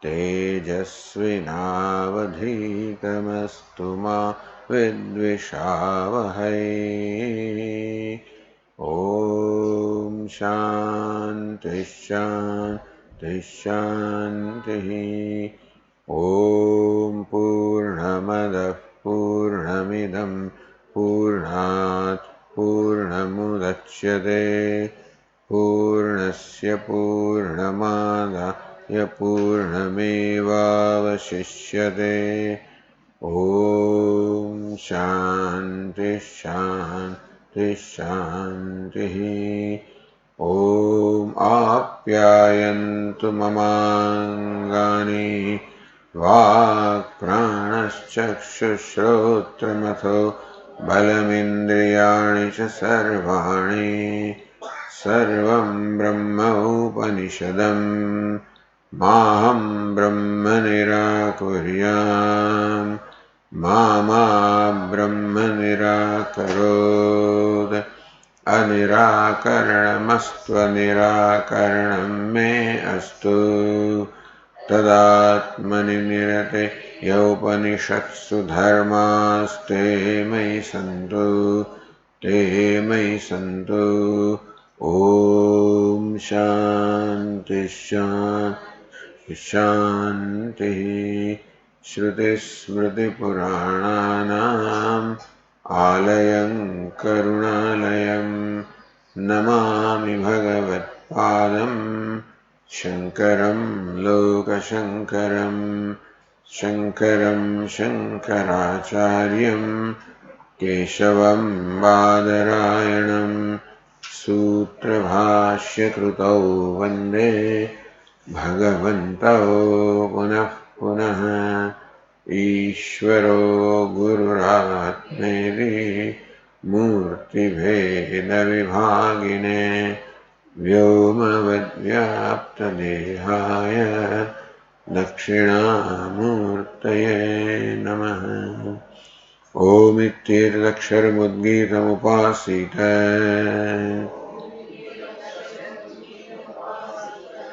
तेजस्विनावधीतमस्तु मा विद्विषावहै। ॐ शान्ति शान्ति शान्तिः। ॐ पूर्णमदः पूर्णमिदं पूर्णात् पूर्णमुदच्यते पूर्णस्य पूर्णमादाय पूर्णमेवावशिष्यते। ॐ शान्ति शान्ति शान्तिः। ॐ आप्यायन्तु ममाङ्गानि वाक्प्राणश्चक्षुश्रोत्रमथो बलमिन्द्रियाणि च सर्वाणि सर्वं ब्रह्म उपनिषदम् माहं ब्रह्म निराकुर्याम् मा ब्रह्म निराकरोत्। अनिराकरणमस्त्वनिराकरणं मे अस्तु। तदात्मनि निरते यौपनिषत्सु धर्मास्ते मयि सन्तु ते मयि सन्तु। ॐ शान्ति शान्ति शान्तिः। श्रुतिस्मृतिपुराणानाम् आलयं करुणालयं नमामि भगवत्पादं शङ्करं लोकशङ्करं। शङ्करं शङ्कराचार्यं केशवं बादरायणं सूत्रभाष्यकृतौ वन्दे भगवन्तौ पुनः पुनः। ईश्वरो गुरुरात्मेति मूर्तिभेदविभागिने व्योमवद्व्याप्तदेहाय दक्षिणामूर्तये नमः। ओमित्येतदक्षरमुद्गीतमुपासीत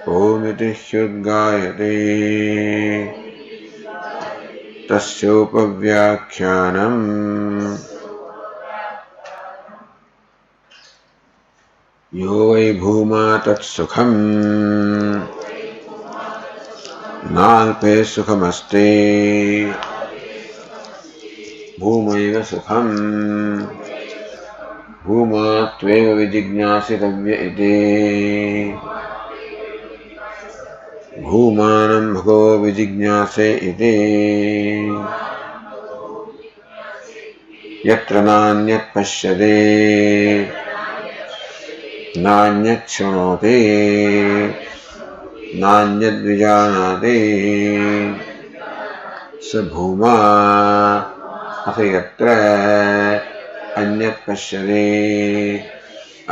ओमिति ह्युद्गायते तस्योपव्याख्यानम् यो वै भूमा तत्सुखम् नाल्पे सुखमस्ति भूमैव सुखम् भूमा त्वेव विजिज्ञासितव्य इति। भूमानं भगो विजिज्ञासे इति। यत्र नान्यत् पश्यते नान्यत् शृणोति नान्यद्विजानाति स भूमा अथ यत्र अन्यत् पश्यते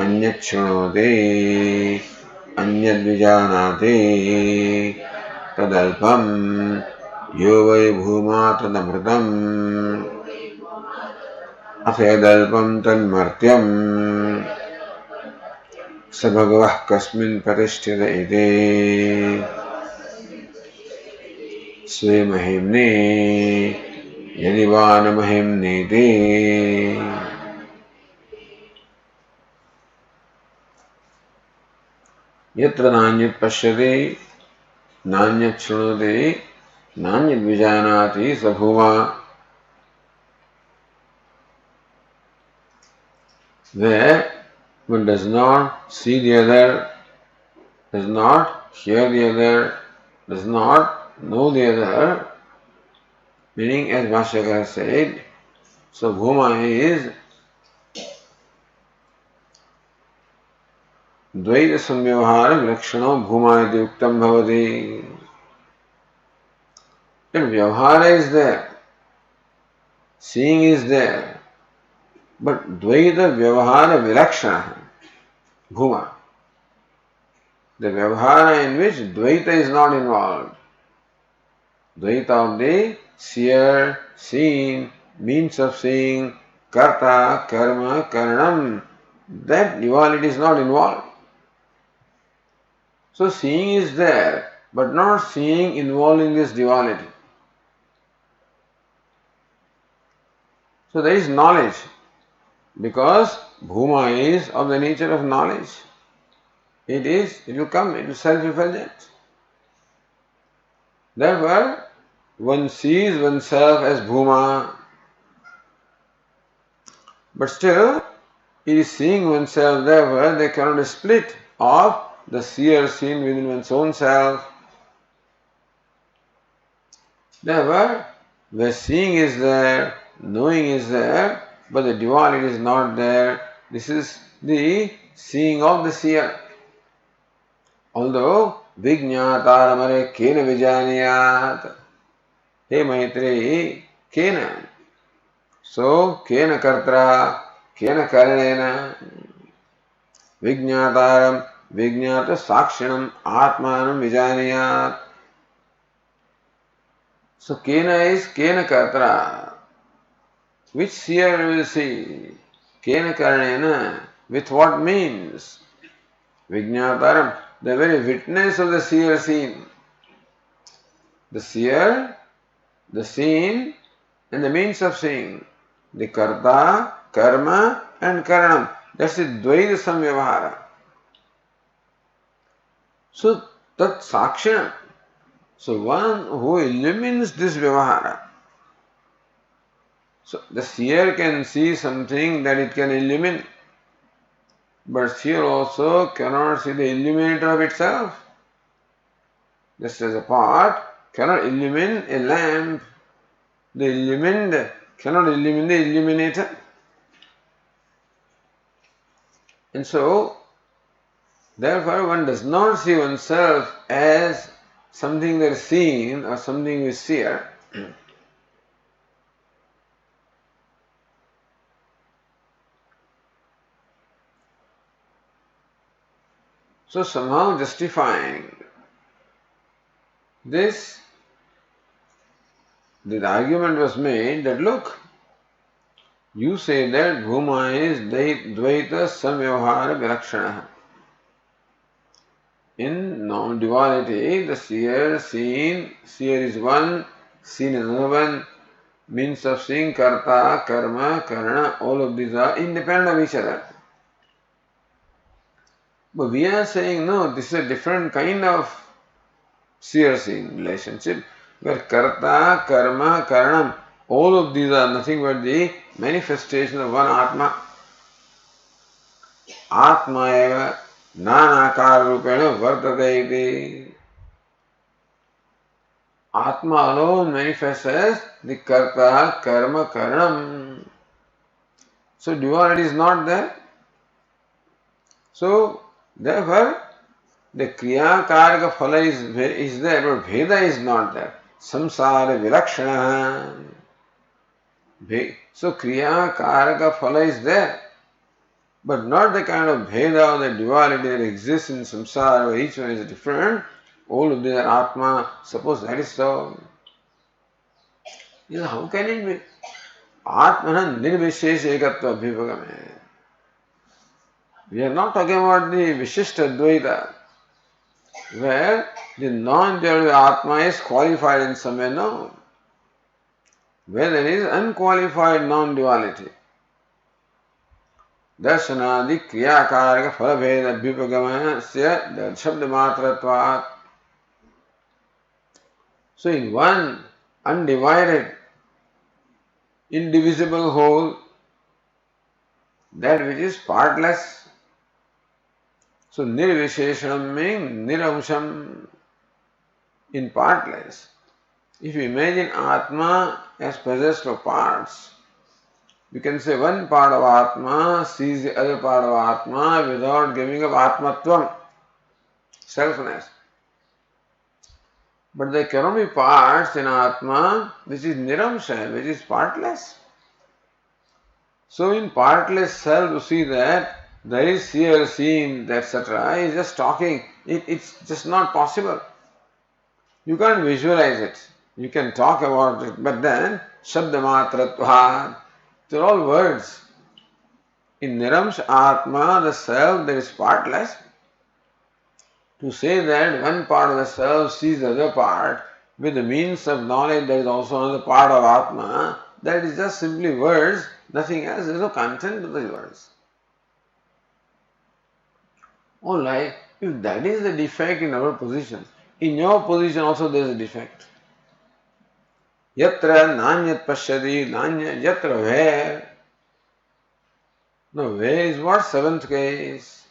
अन्यत् शृणोति अन्यद्विजानाति तदल्पं यो वै भूमा तदमृतम् अथ यदल्पं तन्मर्त्यम् स भगवः कस्मिन् प्रतिष्ठित इति। स्वे महिम्नि यदि वा न महिम्नीति। यत्र नान्यत् पश्यति नान्यत् शृणोति नान्यद्विजानाति स भूमा। Where one does not see the other, does not hear the other, does not know the other, meaning as Bhashyakara said, so Bhuma is Dvaita Samvyavahara Vilakshano Bhuma iti uktam bhavati. And Vyavahara is there, seeing is there, but Dvaita Vyavahara Vilakshana Bhuma, the Vyavahara in which Dvaita is not involved. Dvaita of the seer, seen, means of seeing, karta, karma, karanam, that duality is not involved. So seeing is there, but not seeing involving this duality. So there is knowledge, because Bhuma is of the nature of knowledge. It will come into self-effulgent. Therefore, one sees oneself as Bhuma, but still it is seeing oneself, therefore they cannot split off the seer seen within one's own self. Therefore, where seeing is there, knowing is there, but the duality is not there. This is the seeing of the seer. Although Vijñātāramare kena vijaniyāt. Hey Maitreyi, kena. So, kena kartra, kena karanena. Vijñātāram, vijñāta sakshinam, atmanam vijaniyāt. So, kena is kena kartra. Which seer will see? Kena karanena. With what means? Vijñātāram, the very witness of the seer seen. The seer, the seen, and the means of seeing. The karta, karma, and karanam. That's the dvaita samvyavahara. So, tat sakshinam. So, one who illumines this vyavahara. So, the seer can see something that it can illumine. But seer also cannot see the illuminator of itself. Just as a pot cannot illumine a lamp, the illumined cannot illumine the illuminator. And so, therefore, one does not see oneself as something that is seen or something we seer. So, somehow justifying this, the argument was made that look, you say that Bhuma is Dvaita Samvyavahara Vilakshana. In non-duality, the seer, seen, seer is one, seen is another one, means of seeing, karta, karma, karana, all of these are independent of each other. But we are saying no, this is a different kind of seer-seen relationship, where karta, karma, karanam, all of these are nothing but the manifestation of one Atma. Atma eva nanakara rupena vartate iti. Atma alone manifests as the karta, karma, karanam. So duality is not there. So therefore, the kriya karaka phala is there, but bheda is not there. Samsara vilakshana. So kriya karaka phala is there, but not the kind of bheda or the duality that exists in samsara, where each one is different. All of these are Atma. Suppose that is so. How can it be? Atmana nirvishesha ekatva abhivagame. We are not talking about the Vishishta Dvaita, where the non-duality Atma is qualified in some way. No. Where there is unqualified non-duality. Darshanadi kriyakaraka phalabheda abhipagamana shabda matratvat. So in one undivided, indivisible whole, that which is partless. So nirvisheshanam means niramsham, in partless. If you imagine Atma as possessed of parts, we can say one part of Atma sees the other part of Atma without giving up Atmatvam, selfness. But there cannot be parts in Atma which is niramsha, which is partless. So in partless self, you see that there is seer, seen, etc. Is just talking. It's just not possible. You can't visualize it. You can talk about it, but then shabda matratvat. They're all words. In Niramsh Atma, the self that is partless, To say that one part of the self sees the other part with the means of knowledge there is also another part of Atma, that is just simply words, nothing else. There is no content to the words. Alright, if that is the defect in our position, in your position also there is a defect. Yatra nanyat pashyati nanya yatra where. Now where is what? Seventh case.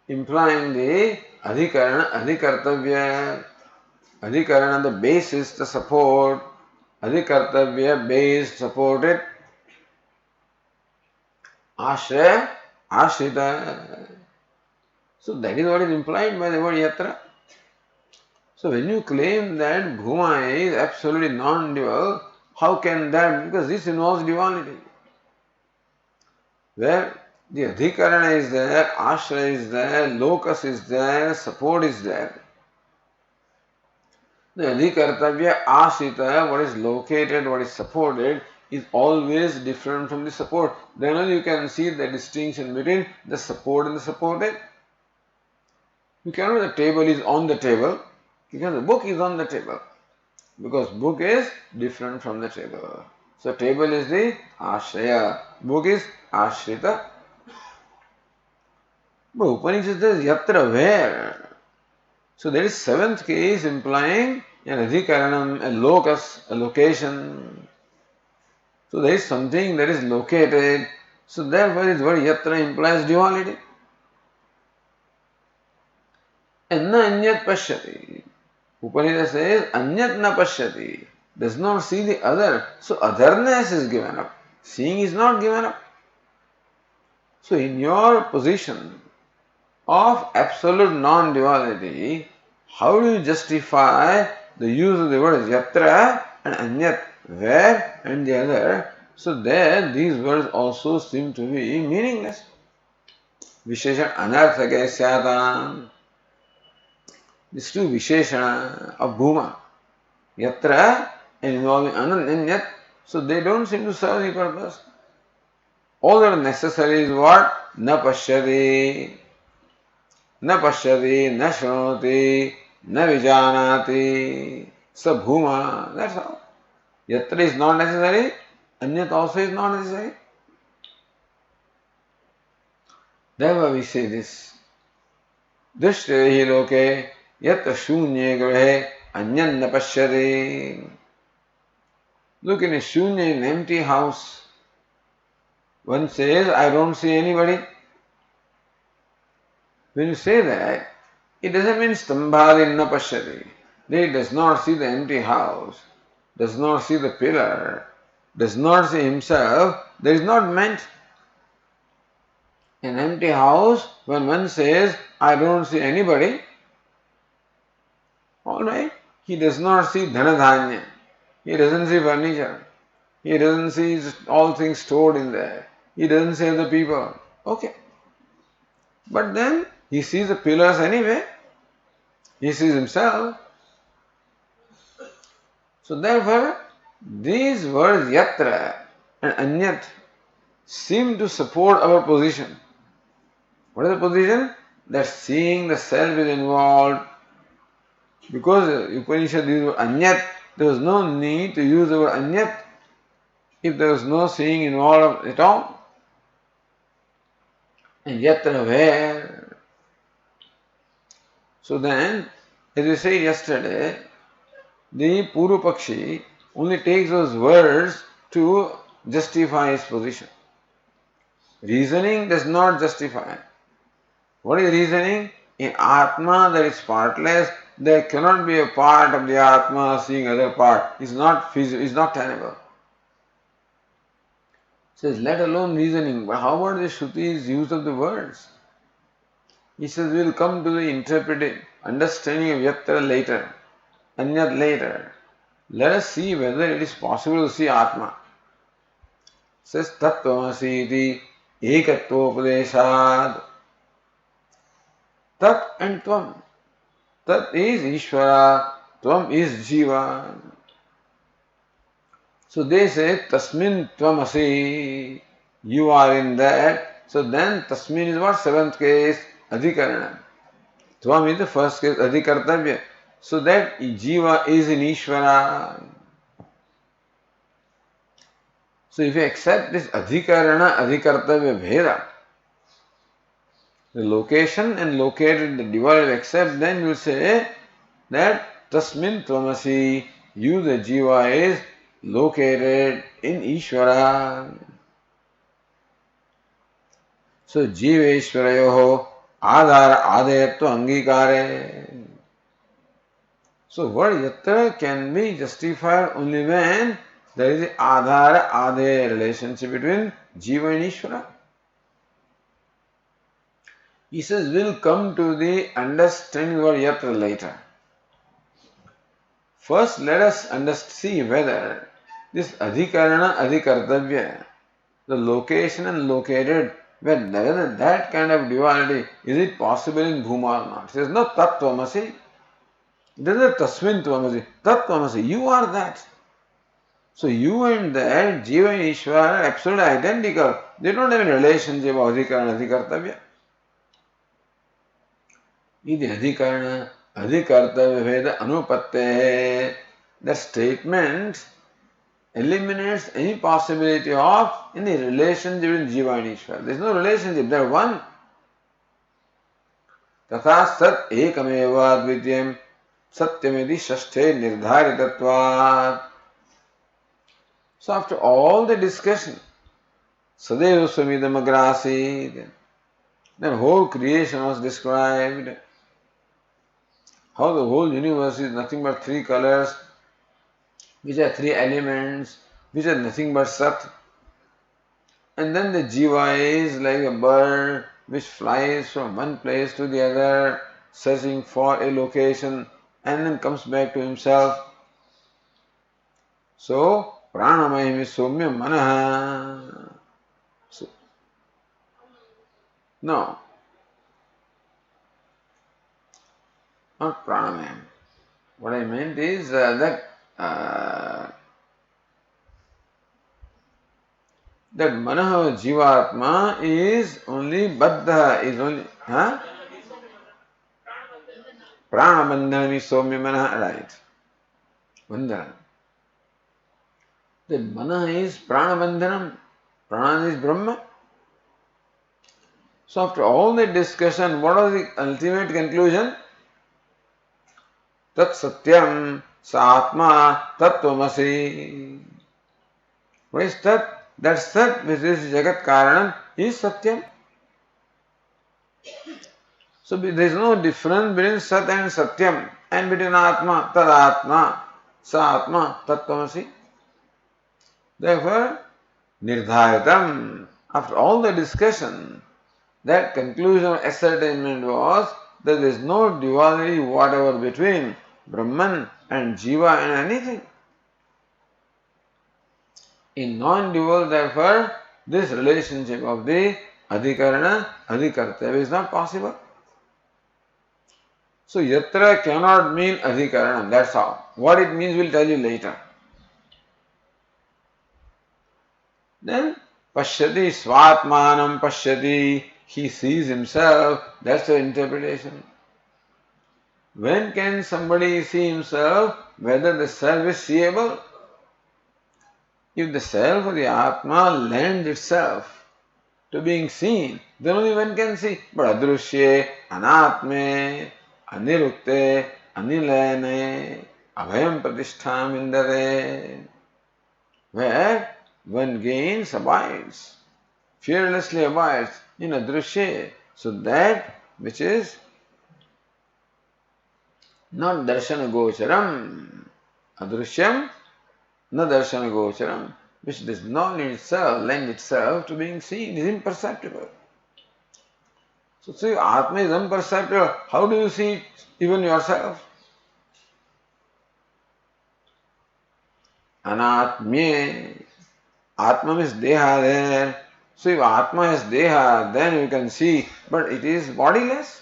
Implying the adhikarana, adhikartavya. Adhikarana, the basis, the support. Adhikartavya, base, supported. Ashraya, ashrita. So that is what is implied by the word yatra. So when you claim that Bhuma is absolutely non-dual, how can that? Because this involves duality. Where the adhikarana is there, ashraya is there, locus is there, support is there. The adhikartavya, ashrita, what is located, what is supported, is always different from the support. Then only you can see the distinction between the support and the supported. You cannot, the table is on the table, because the book is on the table. Because book is different from the table. So table is the ashraya, book is ashrita. But Upanishad says yatra where. So there is seventh case implying an adhikaranam, a locus, a location. So there is something that is located. So therefore this word yatra implies duality. And na anyat pashyati. Upanishad says anyat na pashyati. Does not see the other. So otherness is given up. Seeing is not given up. So in your position of absolute non-duality, how do you justify the use of the words yatra and anyat, where and the other? So there these words also seem to be meaningless. Visheshan anarthake syatam. These two Visheshana of Bhuma, yatra and involving anyat, so they don't seem to serve any purpose. All that are necessary is what? Na pashyati, na pashyati, na shrunoti, na vijanati, sa bhuma, that's all. Yatra is not necessary, anyat also is not necessary. Therefore we say this. Drishte hi loke yatra shunye grahe anyan na pashyati. Look, in a shunya, an empty house. One says, I don't see anybody. When you say that, it doesn't mean stambhadin na pashyati. He does not see the empty house, does not see the pillar, does not see himself. That is not meant. An empty house, when one says, I don't see anybody, alright, he does not see dhanadhanya. He doesn't see furniture. He doesn't see all things stored in there. He doesn't see the people. Okay. But then he sees the pillars anyway. He sees himself. So therefore, these words yatra and anyat seem to support our position. What is the position? That seeing the self is involved. Because Upanishad uses anyat, there was no need to use the word anyat if there was no seeing involved at all. And yatra where? So then, as we said yesterday, the Purupakshi only takes those words to justify his position. Reasoning does not justify. What is reasoning? In Atma there is partless. There cannot be a part of the Atma seeing other part. It's not feasible, it's not tenable. It says, let alone reasoning. But how about the Shruti's use of the words? He says, we will come to the interpreting, understanding of yatra later, anyat later. Let us see whether it is possible to see Atma. It says, tattvamasi iti ekatvopadeshad. Tat and tvam. Tat is Ishvara, tvam is Jiva. So they say, tasmin tvamasi. You are in that. So then tasmin is what? Seventh case, adhikarana. Tvam is the first case, adhikartavya. So that jiva is in Ishvara. So if you accept this adhikarana, adhikartavya bheda, the location and located, the divided accept, then you say that tasmin tvamasi, you the jiva is located in Ishvara. So jiveshwarayoho adhara adayatva angikare. So word yatra can be justified only when there is a adhara adaya relationship between jiva and Ishvara. He says we'll come to the understanding word yatra later. First let us see whether this adhikarana adhikartavya, the location and located, whether that kind of duality, is it possible in Bhuma or not? He says no, tattvamasi. There is a tasmin tvamasi. Tattvamasi, you are that. So you and that, Jiva and Ishvara are absolutely identical. They don't have any relationship of adhikarana adhikartavya. Iti adhikarana adhikartavya veda anupatte. The statement eliminates any possibility of any relationship between Jiva and Ishvara. There is no relationship, they are one. Tatha sat ekameva advityam satyamedi shashthe nirdharitatvat. So after all the discussion, Sadeva Swamidam Agrasi, then whole creation was described, how the whole universe is nothing but three colors, which are three elements, which are nothing but Sat. And then the Jiva is like a bird which flies from one place to the other, searching for a location, and then comes back to himself. So, Pranamaya is Somya Manaha. So, no, not Pranamaya. What I meant is that Manaha Jivatma is only Baddha, is only Pranabandhanam is Somya Manaha, right? Bandhanam. That Manaha is Pranabandhanam. Prana is Brahma. So after all the discussion, what was the ultimate conclusion? Tat Satyam Satma Tattvamasi. What is Tat? That Sat, which is Jagat Karanam, is Satyam. So there is no difference between Sat and Satyam, and between Atma, Tad Atma, Sa Atma, Tattvamasi. Therefore, Nirdharitam, after all the discussion, that conclusion of ascertainment was that there is no duality whatever between Brahman and Jiva and anything. In non-dual, therefore, this relationship of the adhikarana, adhikartavya is not possible. So, yatra cannot mean adhikarana, that's all. What it means we'll tell you later. Then, pashyati svatmanam pashyati, he sees himself, that's the interpretation. When can somebody see himself? Whether the self is seeable? If the self or the Atma lends itself to being seen, then only one can see. But adrushye, anatme, anirukte, anilayane, abhayam pratishtham indare, where one gains, abides, fearlessly abides in adrushye. So that which is not darshana gocharam, adrushyam, na darshana gocharam, which does not lend itself to being seen, is imperceptible. So if Atma is imperceptible, how do you see it even yourself? Anatmye, Atma means Deha there. So if Atma is Deha, then you can see, but it is bodiless.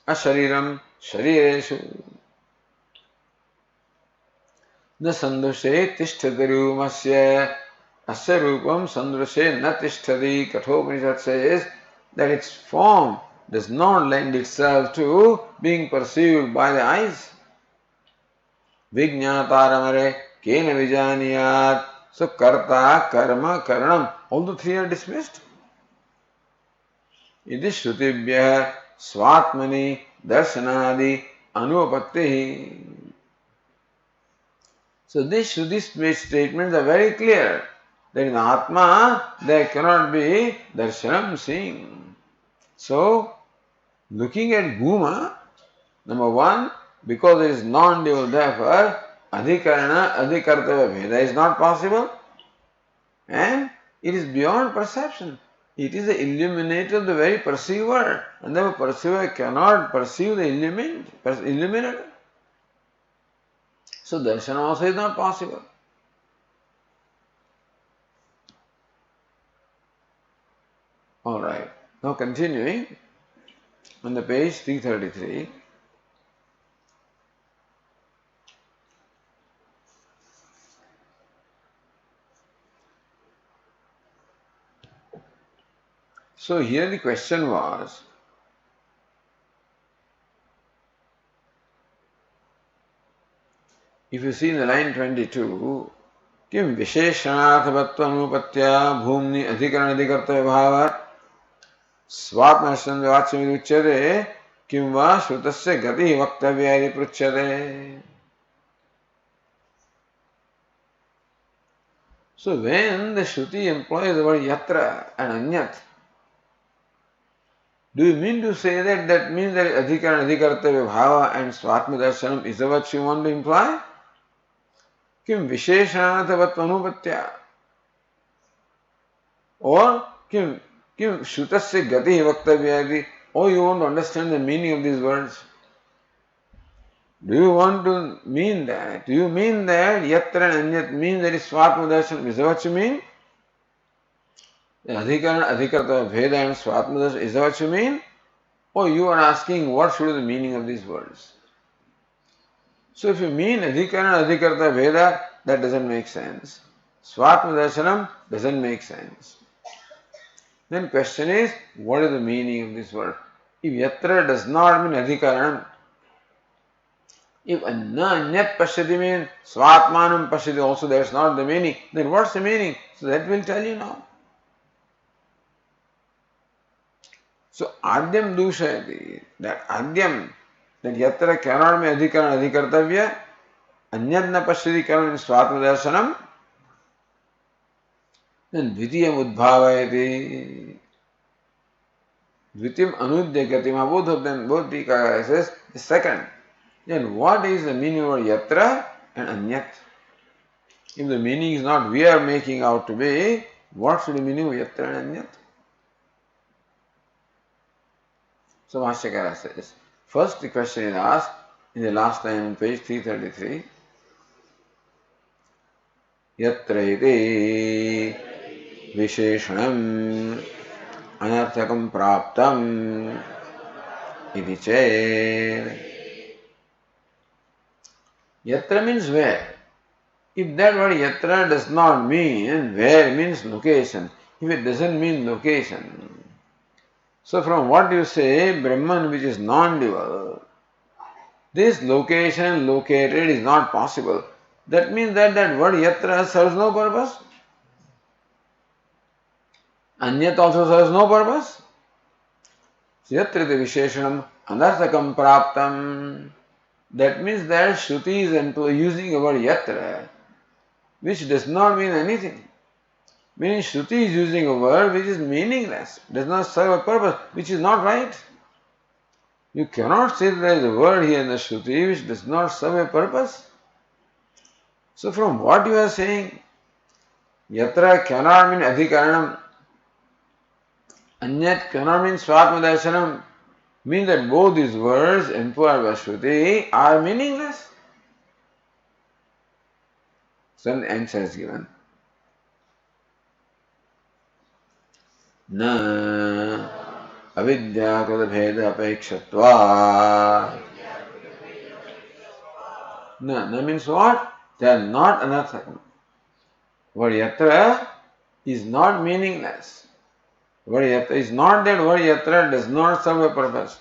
Ashariram, Sharireshu. न संदृशे तिष्ठति रूपस्य अस्य रूपम संदृशे न तिष्ठति. Kathopanishad says that its form does not lend itself to being perceived by the eyes. Vijñātāramare kena vijaniyāt. So karta, karma, karanam, all the three are dismissed. Iti shrutibhyah svatmani darshanadi anupatti. So these Shruti statements are very clear that in Atma there cannot be darshanam, seeing. So looking at Bhuma, number one, because it is non-dual, therefore adhikarana, adhikartava bheda is not possible, and it is beyond perception. It is the illuminator of the very perceiver, and the perceiver cannot perceive the illuminator. So darshan also is not possible. Alright, now continuing on the page 333. So here the question was, if you see in the line 22, किम विशेषणार्थवत्वनुपत्या भूमनि अधिकरण अधिकर्तव्य भाव स्वात्मदर्शन वाच्यमिति उच्यते किं वा श्रुतस्य गतिः वक्तव्या इति पृच्छ्यते. So when the Shruti employs the word yatra and anyat, do you mean to say that that means that adhikaran adhikartavya bhava and swatma darshanam is what you want to imply? Kim visheshanathavatvanupatya, or kim shrutasya gati vaktavya, or you want to understand the meaning of these words? Do you want to mean that? Do you mean that yatra and anyat means that is swatma darshanam? Is that what you mean? The adhikaran adhikartavya bheda and swatma darshanam, is that what you mean? Or you are asking what should be the meaning of these words? So if you mean adhikaran adhikarta bheda, that doesn't make sense. Swatma darshanam doesn't make sense. Then question is, what is the meaning of this word? If yatra does not mean adhikaranam, if anyat pashyati means swatmanam pashyati also, that's not the meaning, then what's the meaning? So that will tell you now. So adyam dushayati, that adyam, that yatra cannot be adhikaran adhikartavya, anyat na pashyati cannot be swatma darshanam, then dvitiyam udbhavayati, dvitiyam anudyagatima, both of them, both Tika says the second. Then what is the meaning of yatra and anyat? If the meaning is not we are making out to be, what should the meaning of yatra and anyat? So Bhashyakara says, first the question is asked in the last line on page 333. Yatra iti visheshanam anarthakam praptam iti ched. Yatra means where. If that word yatra does not mean where, means location. If it doesn't mean location, so from what you say, Brahman which is non-dual, this location, located is not possible. That means that that word yatra serves no purpose. Anyat also serves no purpose. Yatra the visheshanam anarthakam praptam. That means that Shruti is using the word yatra, which does not mean anything. Meaning Shruti is using a word which is meaningless, does not serve a purpose, which is not right. You cannot say that there is a word here in the Shruti which does not serve a purpose. So from what you are saying, yatra cannot mean adhikaranam, anyat cannot mean swatma darshanam, means that both these words employed by Shruti are meaningless. So the answer is given. Na avidyakrita bheda apekshatva. Na means what? They are not anarthakam. Word yatra is not meaningless. Word yatra is not that word yatra does not serve a purpose.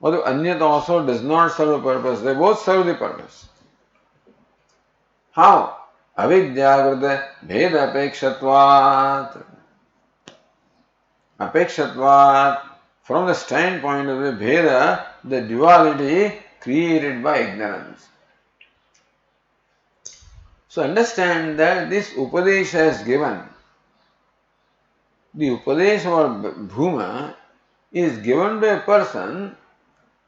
Or the anyat also does not serve a purpose. They both serve the purpose. How? Avidyagrita bheda apekshatvat. Apekshatvat, from the standpoint of the bheda, the duality created by ignorance. So understand that this Upadesha is given. The Upadesha or Bhuma is given by a person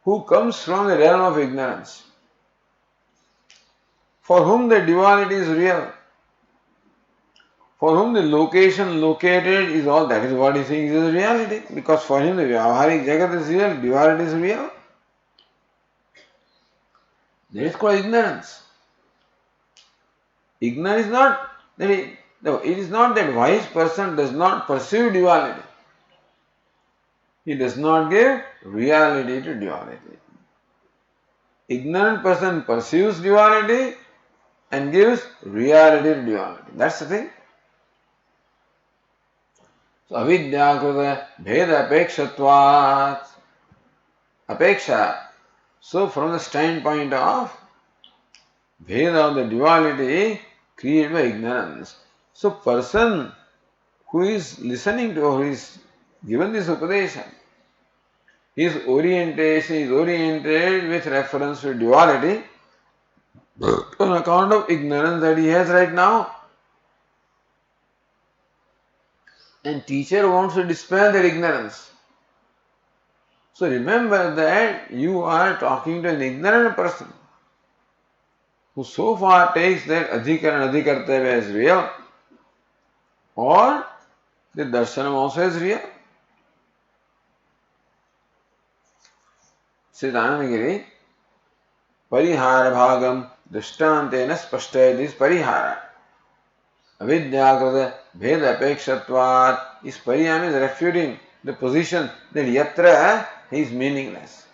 who comes from the realm of ignorance, for whom the duality is real, for whom the location located is all, that is what he thinks is reality, because for him the Vyavaharik Jagat is real, duality is real. That is called ignorance. Ignorance is not that it is not that wise person does not perceive duality. He does not give reality to duality. Ignorant person perceives duality and gives reality to duality. That's the thing. So avidyakrita bheda apekshatvat. Apeksha. So from the standpoint of bheda, of the duality created by ignorance. So person who is listening to, who is given this upadesha, his orientation is oriented with reference to duality on account of ignorance that he has right now. And teacher wants to dispel that ignorance. So remember that you are talking to an ignorant person who so far takes that adhikar and adhikartavya as real, or the darshanam also as real. Sri Anandagiri, parihara bhagam drishtantena spashtayati is parihara. Avidyakrita bheda apekshatvat is pariyam, is refuting the position that yatra is meaningless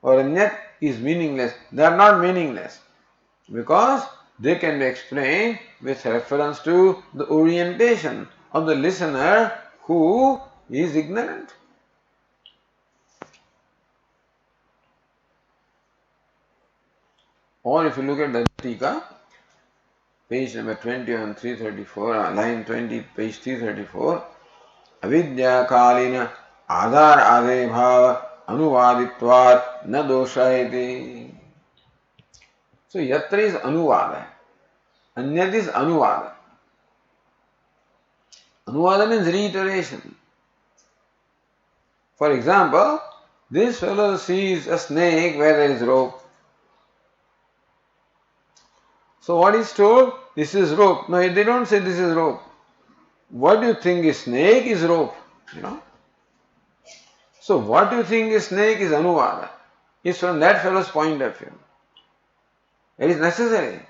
or anyat is meaningless. They are not meaningless because they can be explained with reference to the orientation of the listener who is ignorant. Or if you look at the Tika, page number 20 on 334, line 20, page 334, avidya kalina adhar ade bhava anuvaditvat na doshayati. So yatra is anuvada, anyat is anuvada. Anuvada means reiteration. For example, this fellow sees a snake where there is rope. So what is told? This is rope. No, they don't say this is rope. What do you think is snake is rope? You know. So what do you think is snake is anuvada. Is from that fellow's point of view. It is necessary.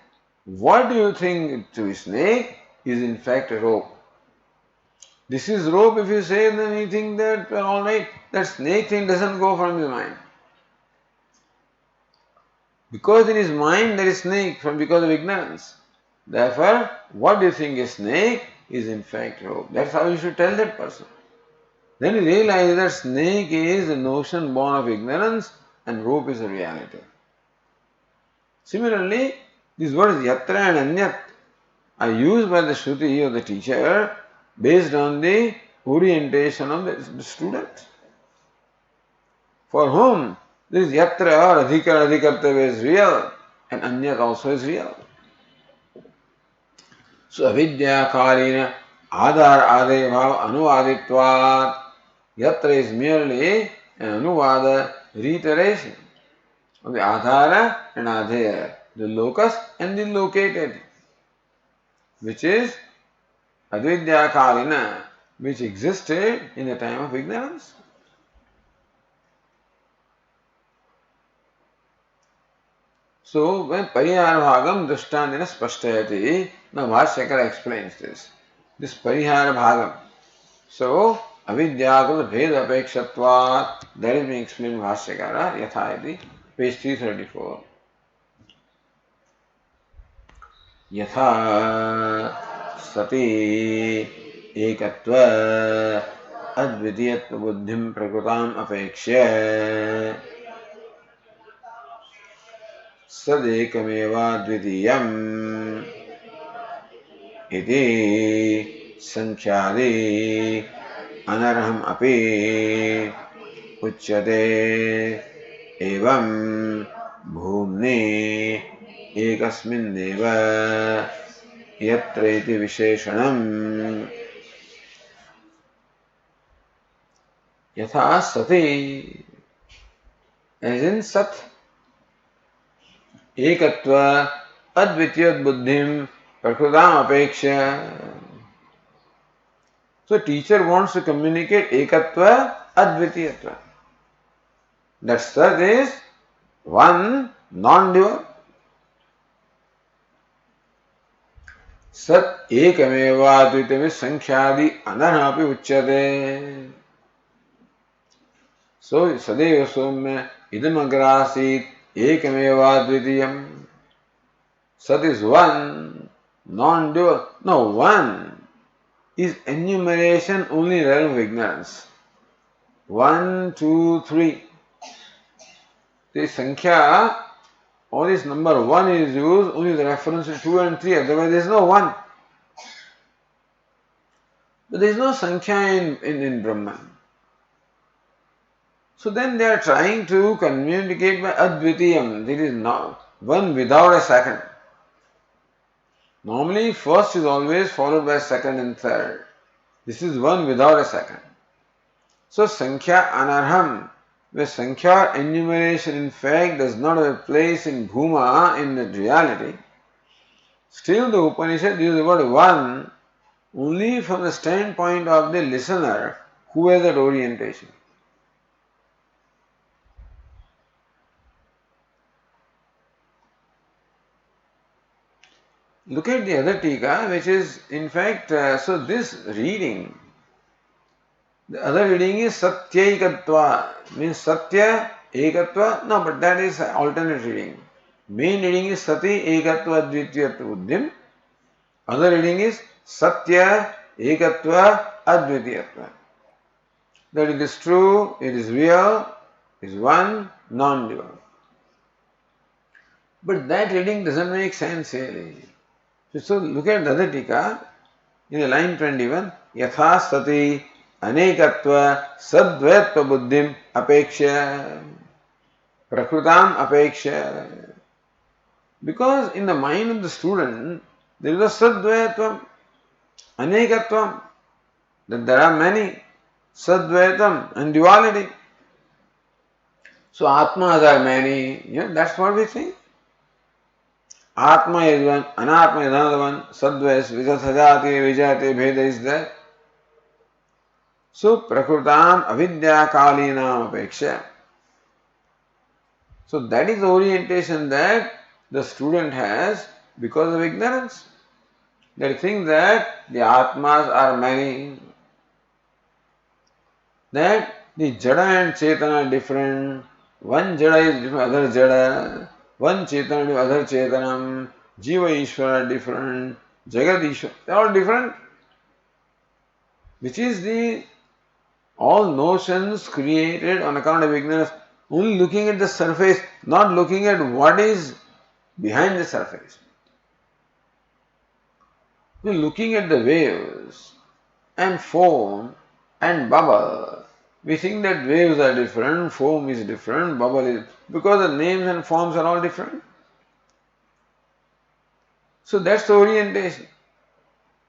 What do you think to be snake is in fact a rope. This is rope, if you say, then you think that, well, all right, that snake thing doesn't go from his mind. Because in his mind there is snake because of ignorance. Therefore, what do you think is snake is in fact rope. That's how you should tell that person. Then you realize that snake is a notion born of ignorance and rope is a reality. Similarly, these words yatra and anyat are used by the Shruti or the teacher based on the orientation of the student. For whom this yatra or adhikar adhikartavya is real and anyat also is real. So avidya kalina adhar ade bhava anuvaditvat. Yatra is merely an anuvada reiteration of the adhara and adheya, the locus and the located, which is advidya kalina, which existed in the time of ignorance. So when parihara bhagam drishtantena spashtayati, now Bhashyakara explains this. This parihara bhagam. So avidyakrita bheda apekshatvat, that is being explained in Bhashyakara, yathayati, page 334. Yatha sati ekatva अद्वितीयत्व बुद्धिं प्रकृताम् अपेक्ष्य सदेकमेवाद्वितीयम् इति संख्यादि अनर्हम् अपि उच्यते। एवं भूम्नि एकस्मिन्नेव यत्र इति विशेषणम् यथा सति as in सत एकत्व अद्वितीय बुद्धिम प्रकृताम अपेक्षा. So teacher wants to communicate ekatva advitiyatva. That sat is one non-dual. सत एकमेवाद्वितीयम् संख्यादि अनर्हापि उच्यते. So सदैव सौम्य इदम् अग्रासीत् एकमेवाद्वितीयम्. Sat is one, non-dual. No, one is enumeration only in realm of ignorance. 1, 2, 3. The Sankhya, all this number 1 is used only with reference to 2 and 3, otherwise there is no 1. But there is no Sankhya in Brahman. So then they are trying to communicate by Advitiyam. There is not one without a second. Normally first is always followed by second and third. This is one without a second. So Sankhya Anarham, where Sankhya enumeration in fact does not have a place in Bhuma, in the reality, still the Upanishad uses the word one only from the standpoint of the listener who has that orientation. Look at the other tika, which is in fact, so this reading, the other reading is Satyaikatva, means Satya Ekatva. No, but that is alternate reading. Main reading is Sati Ekatva Advitiyatva Buddhim. Other reading is Satya Ekatva Advitiyatva. That it is true, it is real, is one, non-dual. But that reading doesn't make sense really. So look at the other tika in the line 21. Yatha sati anekatva sadvaitva buddhim apeksha prakrutam apeksha. Because in the mind of the student there is a sadvaitvam, anekatvam, that there are many, sadvaitam and duality. So atmas are many, that's what we think. Atma is one, Anatma is another one, Sadva is Vijasajati, Vijayate, Bheda is there. So, Prakrutam Avidya Kalinam Apeksha. So, that is the orientation that the student has because of ignorance. They think that the Atmas are many, that the Jada and Chetana are different, one Jada is different, other Jada. One Chetana, other Chetanam, Jiva Ishvara are different, Jagat Ishvara, they are all different. Which is the all notions created on account of ignorance, only looking at the surface, not looking at what is behind the surface. We're looking at the waves and foam and bubble. We think that waves are different, foam is different, bubble is, because the names and forms are all different. So that's the orientation.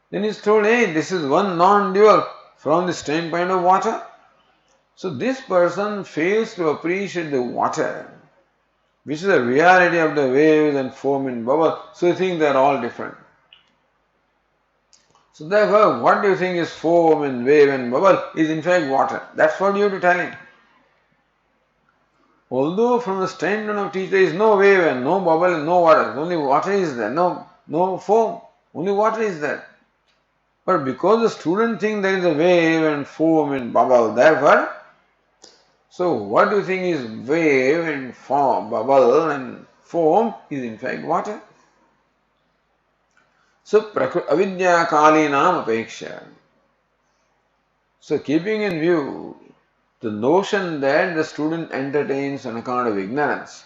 Then he's told, hey, this is one non-dual from the standpoint of water. So this person fails to appreciate the water, which is the reality of the waves and foam and bubble. So you think they are all different. So therefore, what do you think is foam and wave and bubble is in fact water. That's what you have to tell him. Although from the standpoint of teacher there is no wave and no bubble and no water, only water is there, no foam, only water is there. But because the student thinks there is a wave and foam and bubble, therefore, so what do you think is wave and foam, bubble and foam is in fact water. So, avidya kalinam apeksha. So keeping in view the notion that the student entertains on account of ignorance,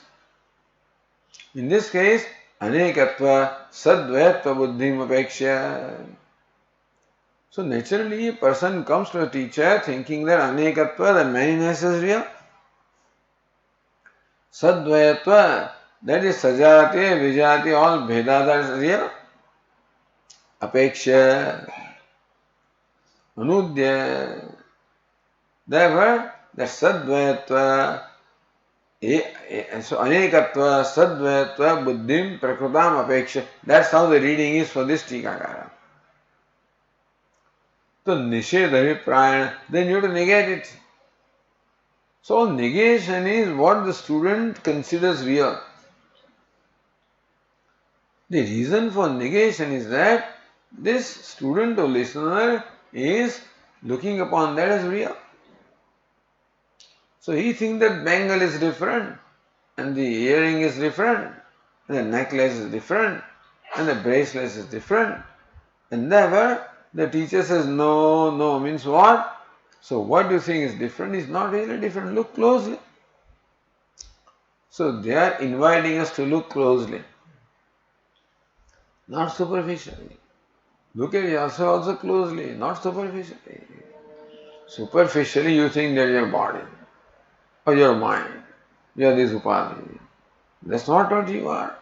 in this case, anekatva sadvayatva buddhim apeksha. So naturally a person comes to a teacher thinking that anekatva, that manyness is real. Sadvayatva, that is sajati, vijati, all bhedas are real. Apeksha, anudya. Therefore, that sadvayatva, so anekatva, sadvayatva, buddhim, prakrutam, apeksha. That's how the reading is for this tikakara. So nishedha viprayana, then you have to negate it. So negation is what the student considers real. The reason for negation is that this student or listener is looking upon that as real. So he thinks that bangle is different, and the earring is different, and the necklace is different, and the bracelet is different. And therefore, the teacher says, no, no, means what? So what you think is different is not really different. Look closely. So they are inviting us to look closely, not superficially. Look at yourself also closely, not superficially. Superficially you think that your body or your mind, you are this upadhi. That's not what you are.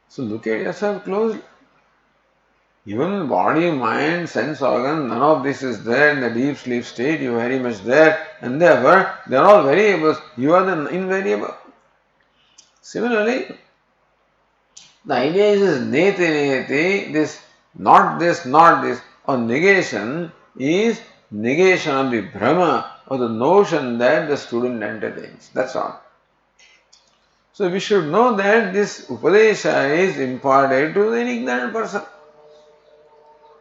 So look at yourself closely. Even body, mind, sense organ, none of this is there in the deep sleep state. You are very much there, and therefore they are all variables. You are the invariable. Similarly, the idea is neti, this, not this, not this, or negation is negation of the Brahma or the notion that the student entertains. That's all. So we should know that this Upadesha is imparted to an ignorant person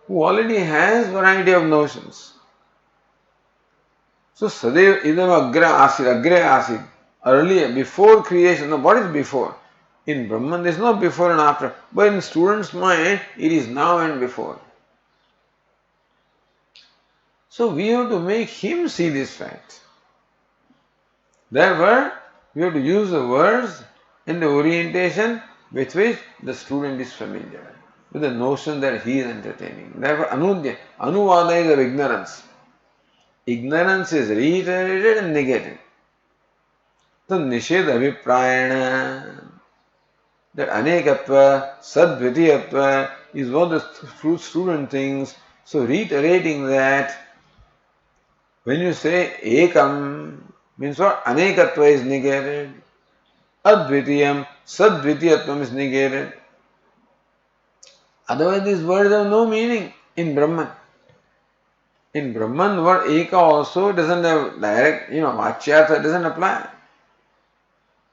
who already has variety of notions. So Sadev idam agre asid, earlier, before creation. Now what is before? In Brahman there is no before and after, but in student's mind it is now and before. So we have to make him see this fact. Therefore, we have to use the words in the orientation with which the student is familiar, with the notion that he is entertaining. Therefore, anudya, anuvada is of ignorance. Ignorance is reiterated and negated. So, nishedha viprayana, that anekatva, sadvitiyatva is what the student thinks. So, reiterating that, when you say ekam, means what? Anekatva is negated. Advitiyam, sadvitiyatvam is negated. Otherwise, these words have no meaning in Brahman. In Brahman, the word eka also doesn't have direct, vachyartha doesn't apply.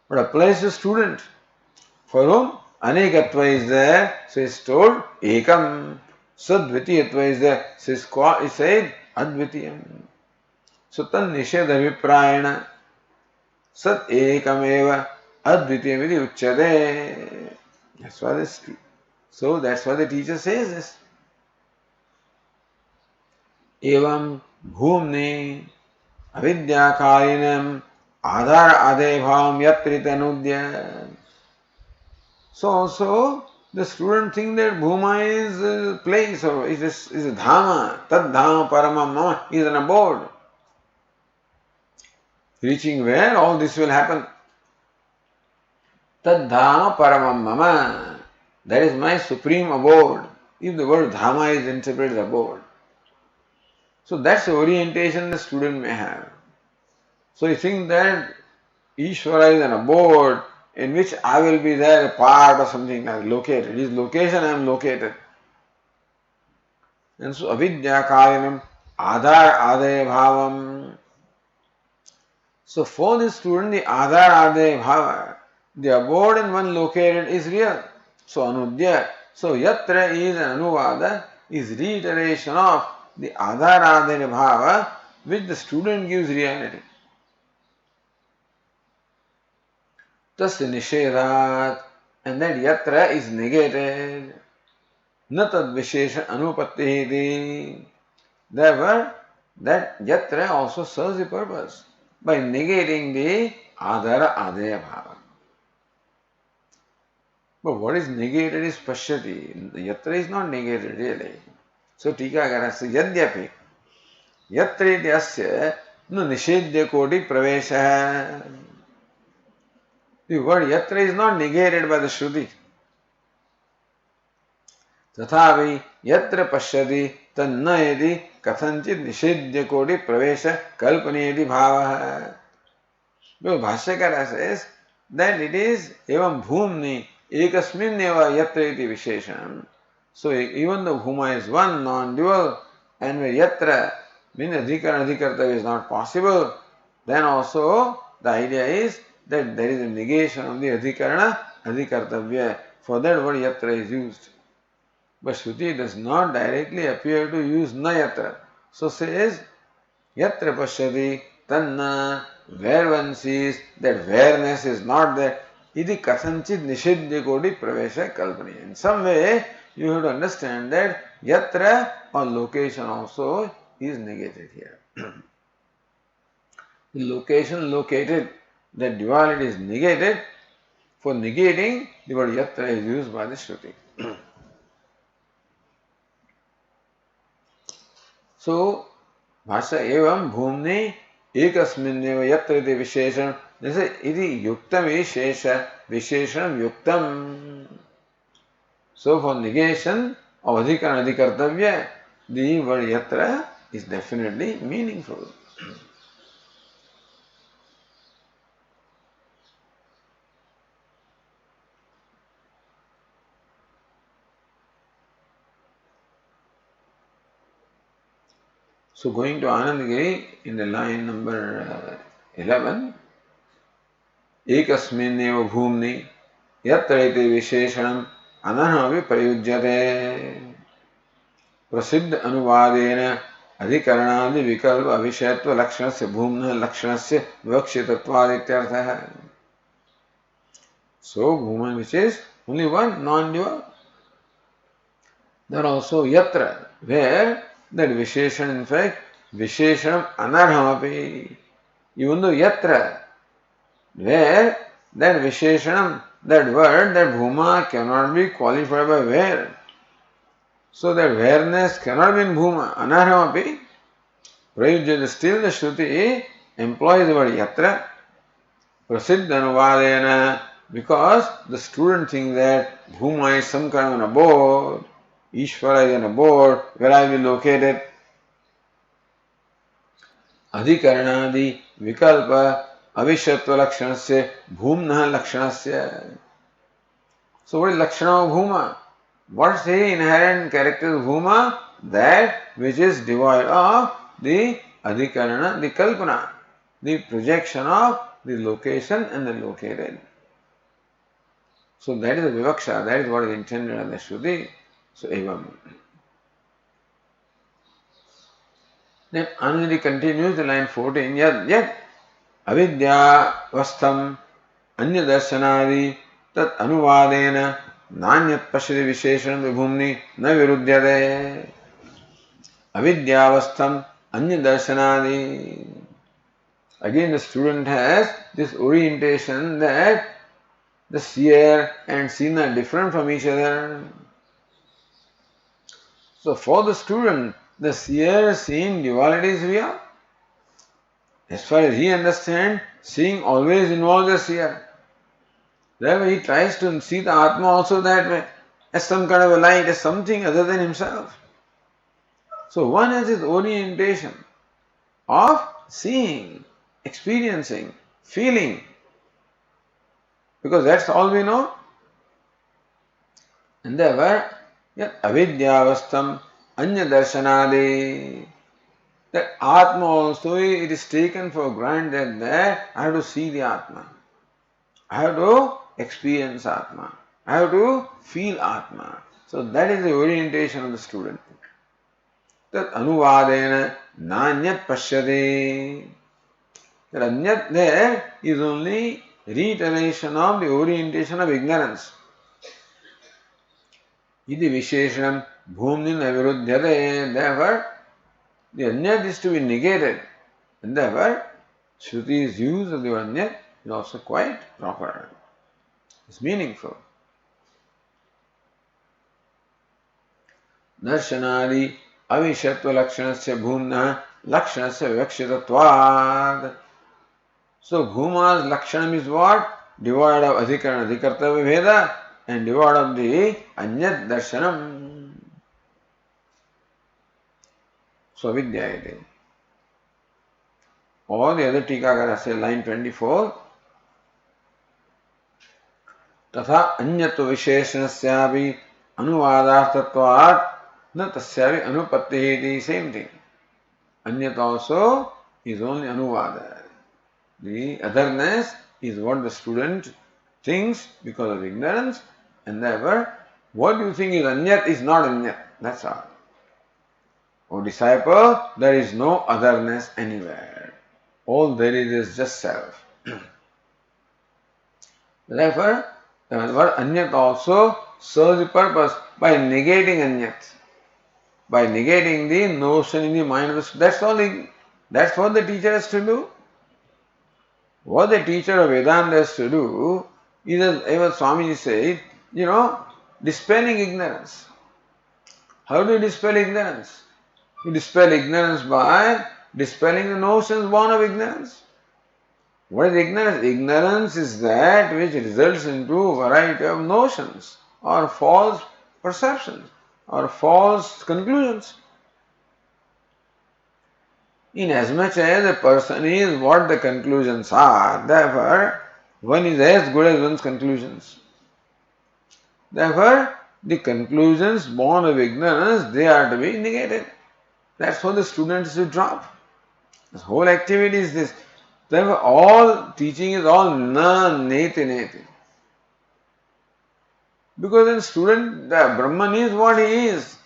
But applies to student. For whom anekatva is there, so it's told ekam. Sadvitiyatva is there, so it's said advitiyam. So tan nishedha viprayana sat ekameva advitiyam iti uchyate. That's why this. So that's why the teacher says this. Evam bhumni avidyakarinam adhar adebhavam yatritanudya. So also the student thinks that bhuma is a place or is a dhama. Tad dhama paramam mama is an abode. Reaching where all this will happen. Tad dhama paramam mama. That is my supreme abode. If the word dhama is interpreted as abode. So that's the orientation the student may have. So you think that Ishvara is an abode in which I will be there, a part or something like located. His location I am located. And so avidya karinam adhar adaya bhavam. So for this student the adhar adaya bhava, the abode in one located is real. So anudya. So yatra is an anuvada, is reiteration of the adhar adaya bhava which the student gives reality. Tasya nishedhat, and that yatra is negated. Na tad vishesha anupatti. Therefore, that yatra also serves the purpose by negating the adhara adaya bhava. But what is negated is pashyati. Yatra is not negated really. So Tikakara says, Yadyapi Yatra ityasya no nishedya koti pravesha. The word yatra is not negated by the Shruti. तथापि यत्र पश्यति तन्न यदि कथंचित निषेध्य कोटि प्रवेश कल्पनीयति भावः. Because Bhashyakara says that it is evam bhumni ekasmin eva yatra iti visheshanam. So even though bhuma is one, non-dual, and where yatra means adhikar adhikartavya is not possible, then also the idea is that there is a negation of the adhikarana adhikartavya. For that word yatra is used. But Shruti does not directly appear to use na yatra. So says, yatra pashyati tanna, where one sees that awareness is not there, iti kathanchit nishedya koti pravesha kalpani. In some way, you have to understand that yatra or location also is negated here. The location located, that duality is negated. For negating, the word yatra is used by the Shruti. So, Bhasha evam bhumni ekasminneva yatra iti visheshan. This is iti yuktam vishesha visheshanam yuktam. So, for negation of adhikara adhikartavya, the word yatra is definitely meaningful. So going to Anandagiri in the line number 11, ekasminneva bhumni yatra iti visheshanam anahami prayujyate prasiddha anuvadena अधिकरणादि विकल्प अविषयत्व लक्षणस्य भूम्नः लक्षणस्य विवक्षितत्वादित्यर्थः. So bhuma, which is only one, non-dual. There also yatra, where that visheshan, in fact, visheshanam anarhamapi. Even though yatra, where that visheshanam, that word, that bhuma cannot be qualified by where. So that whereness cannot be in bhuma, anarhamapi. Prayujyate, still the Shruti employs the word yatra, prasiddha anuvadena, because the student thinks that bhuma is some kind of an abode, Ishvara is an abode, where I will be located. Adhikaranadi vikalpa avishatva lakshanasya bhumnaha lakshanasya. So what is lakshana of bhuma? What's the inherent character of bhuma? That which is devoid of the adhikarana, the kalpana, the projection of the location and the located. So that is the vivaksha, that is what is intended on the Shruti. So evam. Then Anandagiri continues the line 14. Yad avidya vastham anya darshanadi tat anuvadena nanyat pashyati visheshanam vibhumni na virudhyate. Avidya vastham anya darshanadi. Again the student has this orientation that the seer and seen are different from each other. So for the student, the seer seeing duality is real. As far as he understands, seeing always involves the seer. Therefore he tries to see the Atma also that way, as some kind of a light, as something other than himself. So one has his orientation of seeing, experiencing, feeling, because that's all we know. And therefore, avidyavastham anya darshanadi. That Atma also, it is taken for granted that I have to see the Atma. I have to experience Atma. I have to feel Atma. So that is the orientation of the student. That anuvadena nanyat pashyati. That anyat there is only reiteration of the orientation of ignorance. Iti visheshanam bhumni na virudhyate. Therefore, The anyat is to be negated. And therefore, Shruti's use of the word anyat is also quite proper. It's meaningful. Darshanadi avishatva lakshanasya bhumna lakshanasya vivakshitatvad. So bhuma's lakshanam is what? Devoid of adhikarana, adhikartavya veda, and devoid of the anyat darshanam. So vidyayate. Or the other Tikakara say line 24. तथा अन्यत्व विशेषणस्यापि अनुवादार्थत्वात् न तस्यापि अनुपत्तिः. Same thing. Anyat also is only anuvada. The otherness is what the student thinks because of ignorance, and therefore what you think is anyat is not anyat. That's all. O disciple, there is no otherness anywhere. All there is just self. Therefore, the word anyat also serves the purpose by negating anyat, by negating the notion in the mind of the student. That's all. That's what the teacher has to do. What the teacher of Vedanta has to do is, as Swamiji said, dispelling ignorance. How do you dispel ignorance? You dispel ignorance by dispelling the notions born of ignorance. What is ignorance? Ignorance is that which results into a variety of notions or false perceptions or false conclusions. Inasmuch as a person is what the conclusions are, therefore one is as good as one's conclusions. Therefore, the conclusions born of ignorance, they are to be negated. That's what the students should drop. This whole activity is this. Therefore, all teaching is all na neti neti. Because then student, the Brahman is what he is.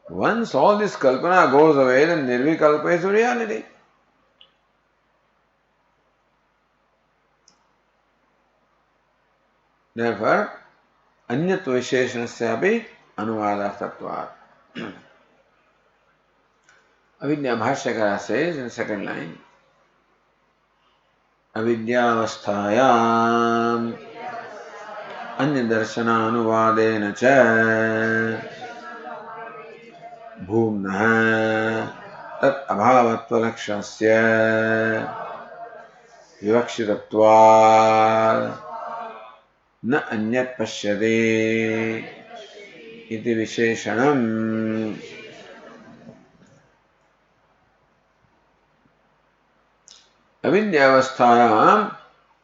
Once all this kalpana goes away, then nirvikalpa is reality. Therefore, anyat visheshanasyapi anuvadarthatvat. Avidya Bhashyakara says in the second line, avidyavasthayam anyadarshanaanuvadena cha bhumnah tat abhavatva lakshanasya vivakshitatvat na anyat pashyate iti visheshanam. Avidyavasthayam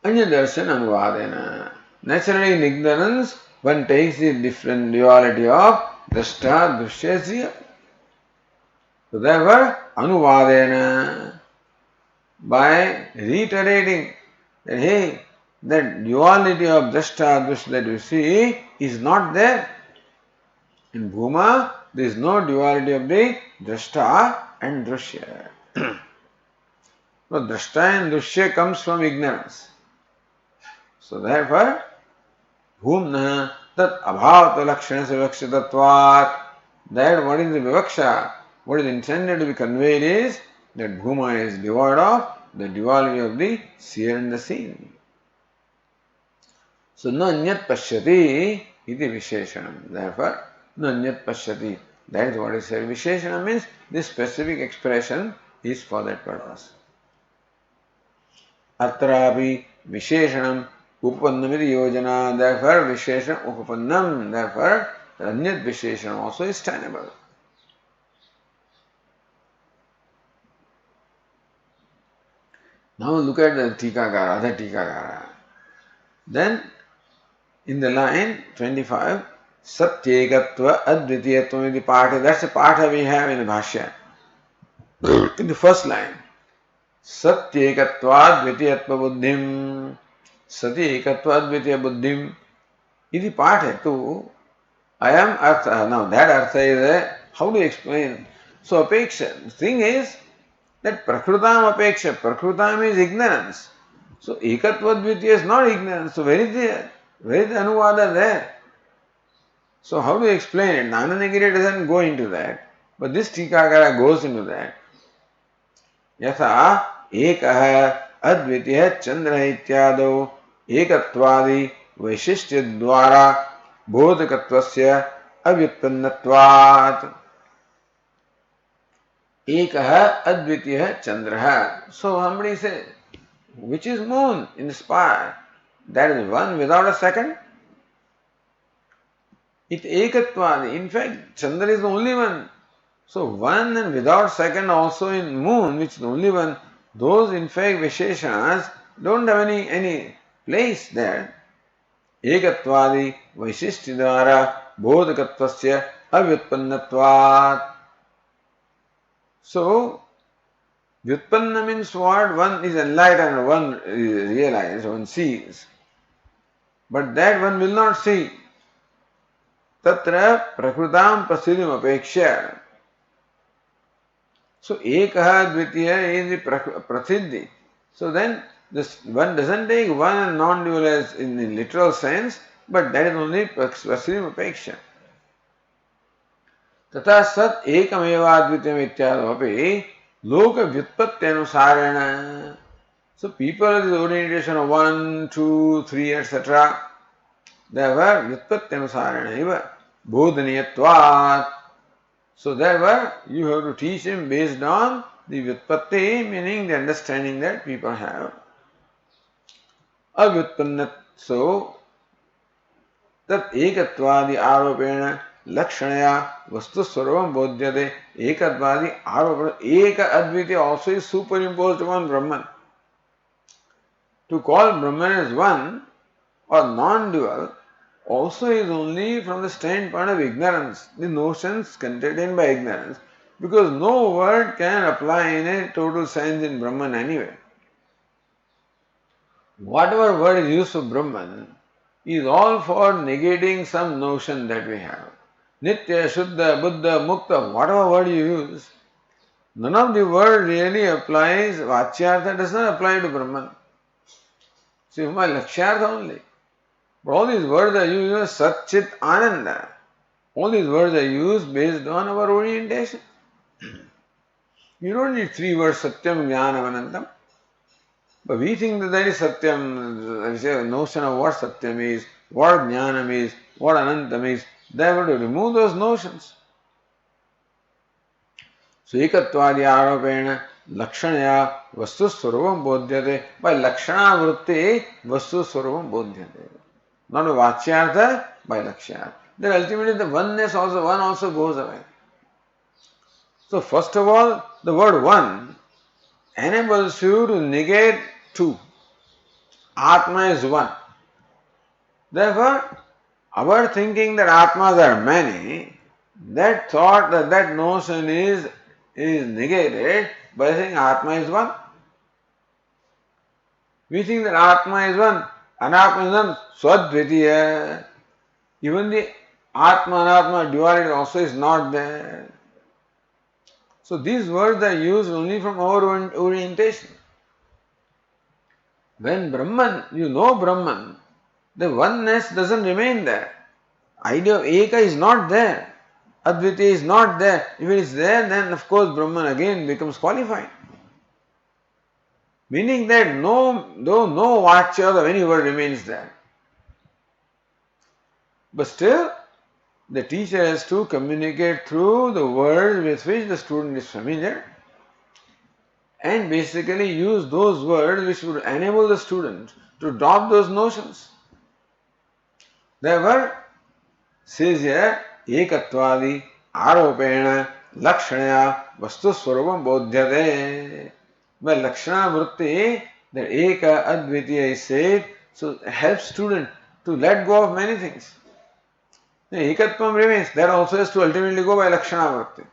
anyadarshan anuvadena. Naturally, in ignorance, one takes the different duality of drashta, drushya, zriya. So therefore, anuvadena, by reiterating that, hey, that duality of drashta, drushya that you see is not there. In Bhuma, there is no duality of the drashta and drushya. No, drashta and drushya comes from ignorance. So therefore, bhumna tat abhavata lakshanasya vivakshitatvat. That what is the vivaksha, what is intended to be conveyed is that bhuma is devoid of the duality of the seer and the seen. So na anyat pashyati iti visheshanam. Therefore, na anyat pashyati. That is what is said. Visheshanam means this specific expression is for that purpose. Atrapi visheshanam upapannamiti yojana. Therefore, visheshanam upapannam. Therefore, anyat visheshanam also is tenable. Now look at the Tikakara, other Tikakara. Then, in the line 25, Satyekatva Advitiyatvam iti Patha. That's the Patha we have in the Bhashya. In the first line. Satyekatva Advitiyatva Buddhim. Satyekatva Advitiya Buddhim. Iti Patha tu. I am Artha. Now that Artha is how do you explain? So Apeksha. The thing is that Prakrutam Apeksha. Prakrutam is ignorance. So Ekatva Advitiya is not ignorance. So where is the Anuvada there? So how do you explain it? Nananagiri doesn't go into that. But this Tikakara goes into that. यथा एकः अद्वितीयः चन्द्रः इत्यादौ एकत्वादि वैशिष्ट्य द्वारा बोधकत्वस्य अव्युत्पन्नत्वात्. एकः अद्वितीयः चन्द्रः. So somebody says, which is moon in the sky? That is one without a second. It ekattvadi. In fact, Chandra is the only one. So one and without second also in moon, which is the only one, those in fact Visheshanas don't have any place there. Ekattvadi Vaishishtyadvara Bodhakattvasya Avyutpannatvat. So Vyutpanna means what? One is enlightened, one is realized, one sees. But that one will not see. Tatra prakrutam prasiddhim apekshya. So ekah dvitiya is the prasiddhi. So then this one doesn't take one and non-dual as in the literal sense, but that is only prasiddhim apeksha. Tata sat ekameva dvitiyam ityadapapi loka vyutpatyanusareణ. So people have this orientation of 1, 2, 3, etc. Therefore, vyutpatyanusareణ eva bodhaniyatvat. So therefore, you have to teach him based on the vyutpatti, meaning the understanding that people have. Avyutpannat. So tat ekatvadi aropena lakshanaya vastu sarvam bodhyate. Ekatvadi aropena. Eka advitya also is superimposed upon Brahman. To call Brahman as one or non-dual also is only from the standpoint of ignorance, the notions contained by ignorance, because no word can apply in a total sense in Brahman anyway. Whatever word is used for Brahman is all for negating some notion that we have. Nitya, Shuddha, Buddha, Mukta, whatever word you use, none of the word really applies, Vachyartha does not apply to Brahman. See, my Lakshyartha only. But all these words are used as Sat, Chit, Ananda. All these words are used based on our orientation. You don't need 3 words, Satyam, Jnanam, Anantam. But we think that that is Satyam, we say the notion of what Satyam is, what Jnanam is, what Anantam is. Therefore, to remove those notions. So, Ekatvadi Aropena Lakshanaya Vastu Swaruvam Bodhyate. By Lakshana Vritti, Vastu Swaruvam Bodhyate. Not by Vachyartha, by Lakshyartha. Then ultimately the oneness also, one also goes away. So first of all, the word one enables you to negate two. Atma is one. Therefore, our thinking that Atmas are many, that thought, that notion is negated by saying Atma is one. We think that Atma is one. Anatma is one, Swadvitiya. Even the Atma Anatma duality also is not there. So these words are used only from our orientation. When Brahman, you know Brahman, the oneness doesn't remain there. Idea of Eka is not there. Advitya is not there. If it is there, then of course Brahman again becomes qualified. Meaning that no vachya of any word remains there. But still, the teacher has to communicate through the words with which the student is familiar and basically use those words which would enable the student to adopt those notions. Therefore, says here, Ekatvadi Aropena Lakshanaya Vastu Swaruvam Bodhyate. By Lakshana Vritti, that Eka Advitiya is said, so it helps student to let go of many things. The Ekatvam remains, that also has to ultimately go by Lakshana Vritti.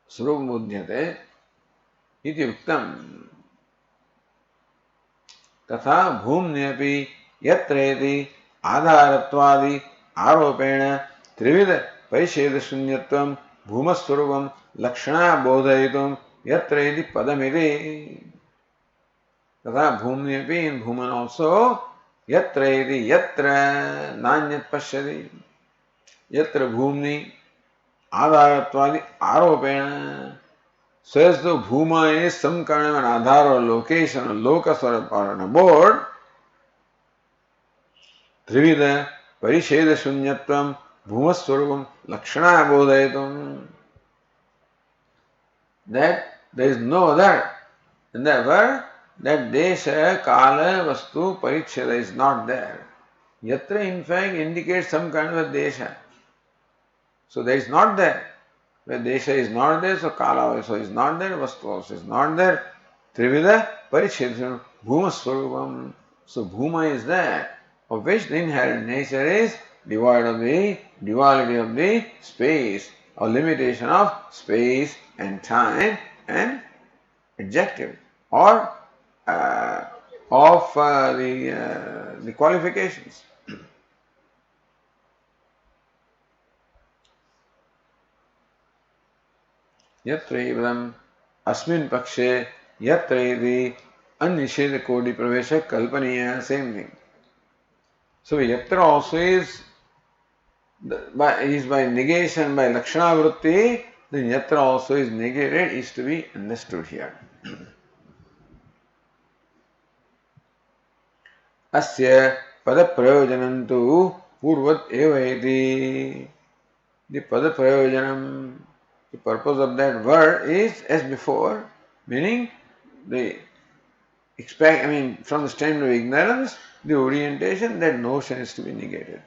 Swaruvam Bodhyate iti uktam. Tatha bhumnyapi yatreti adharatvadi aropena trivida paisheda shunyatvam bhumaswaruvam lakshana bodhayitum yatreti padamiri. Tatha bhumnyapi, in bhuman also, yatreti, yatra nanyat pashyati, yatra bhumni, Adharattvadi aropena. Says the Bhuma is some kind of an adhar or location or locus or an abode. Trivida parisheda shunyatvam bhumaswarupam lakshana bodhayatam. That there is no other. And therefore, that desha, kala, vastu, paricheda is not there. Yatra in fact indicates some kind of a desha. So that is not there. Where desha is not there, so kala also is not there, vastu also is not there. Trivida paricheda bhumaswarupam. So bhuma is that, of which the inherent nature is devoid of the duality of the space or limitation of space and time and adjective or of the qualifications. Yatra evam asmin pakshe yatra iti anisheda kodi pravesha kalpaniya, same thing. So yatra also is by negation, by lakshana vritti, then yatra also is negated, is to be understood here. Asya pada prayojanam tu purvat eva iti. The pada prayojanam, the purpose of that word is as before, meaning from the standpoint of ignorance, the orientation, that notion is to be negated.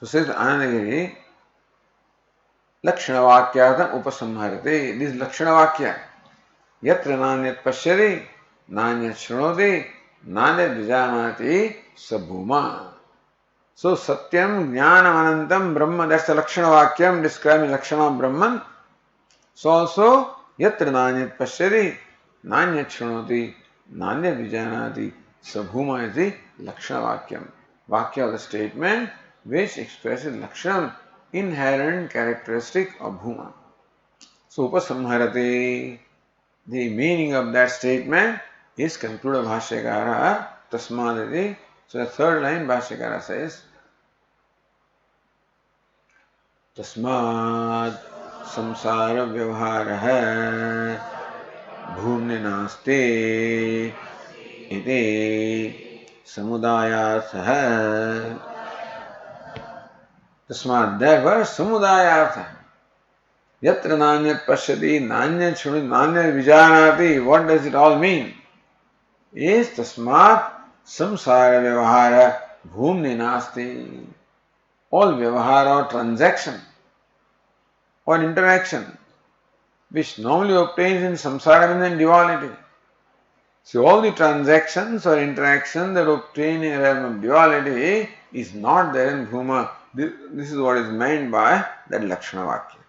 So says Anandagiri, Lakshana Vakyartham Upasamharate. This Lakshana Vakya, Yatra Nanyat Pashyati, Nanyat Shrunoti, Nanyat Vijanati, Sabhuma. So Satyam Jnanam Anantam Brahma, that's the Lakshana Vakyam describing Lakshana of Brahman. So also Yatra Nanyat Pashyati, Nanyat Shrunoti, Nanyat Vijanati, Sabhuma is the Lakshana Vakyam. Vakya of the statement which expresses Lakshana, inherent characteristic of Bhuma. So Upasamharate, the meaning of that statement is concluded Bhashyakara Tasmadati. So the third line Bhashyakara says, Tasmad samsara vyavharaha bhumni nasti iti samudayartha. Tasmad, therefore, samudayartha. Yatra nanyat pashyati, nanyat shrunati, nanyat vijanati. What does it all mean? Is tasmat samsara vyavahara bhumni nasti. All vyavahara or transaction or interaction which normally obtains in samsara and duality. So all the transactions or interactions that obtain in the realm of duality is not there in Bhuma. This is what is meant by that Lakshana Vakya.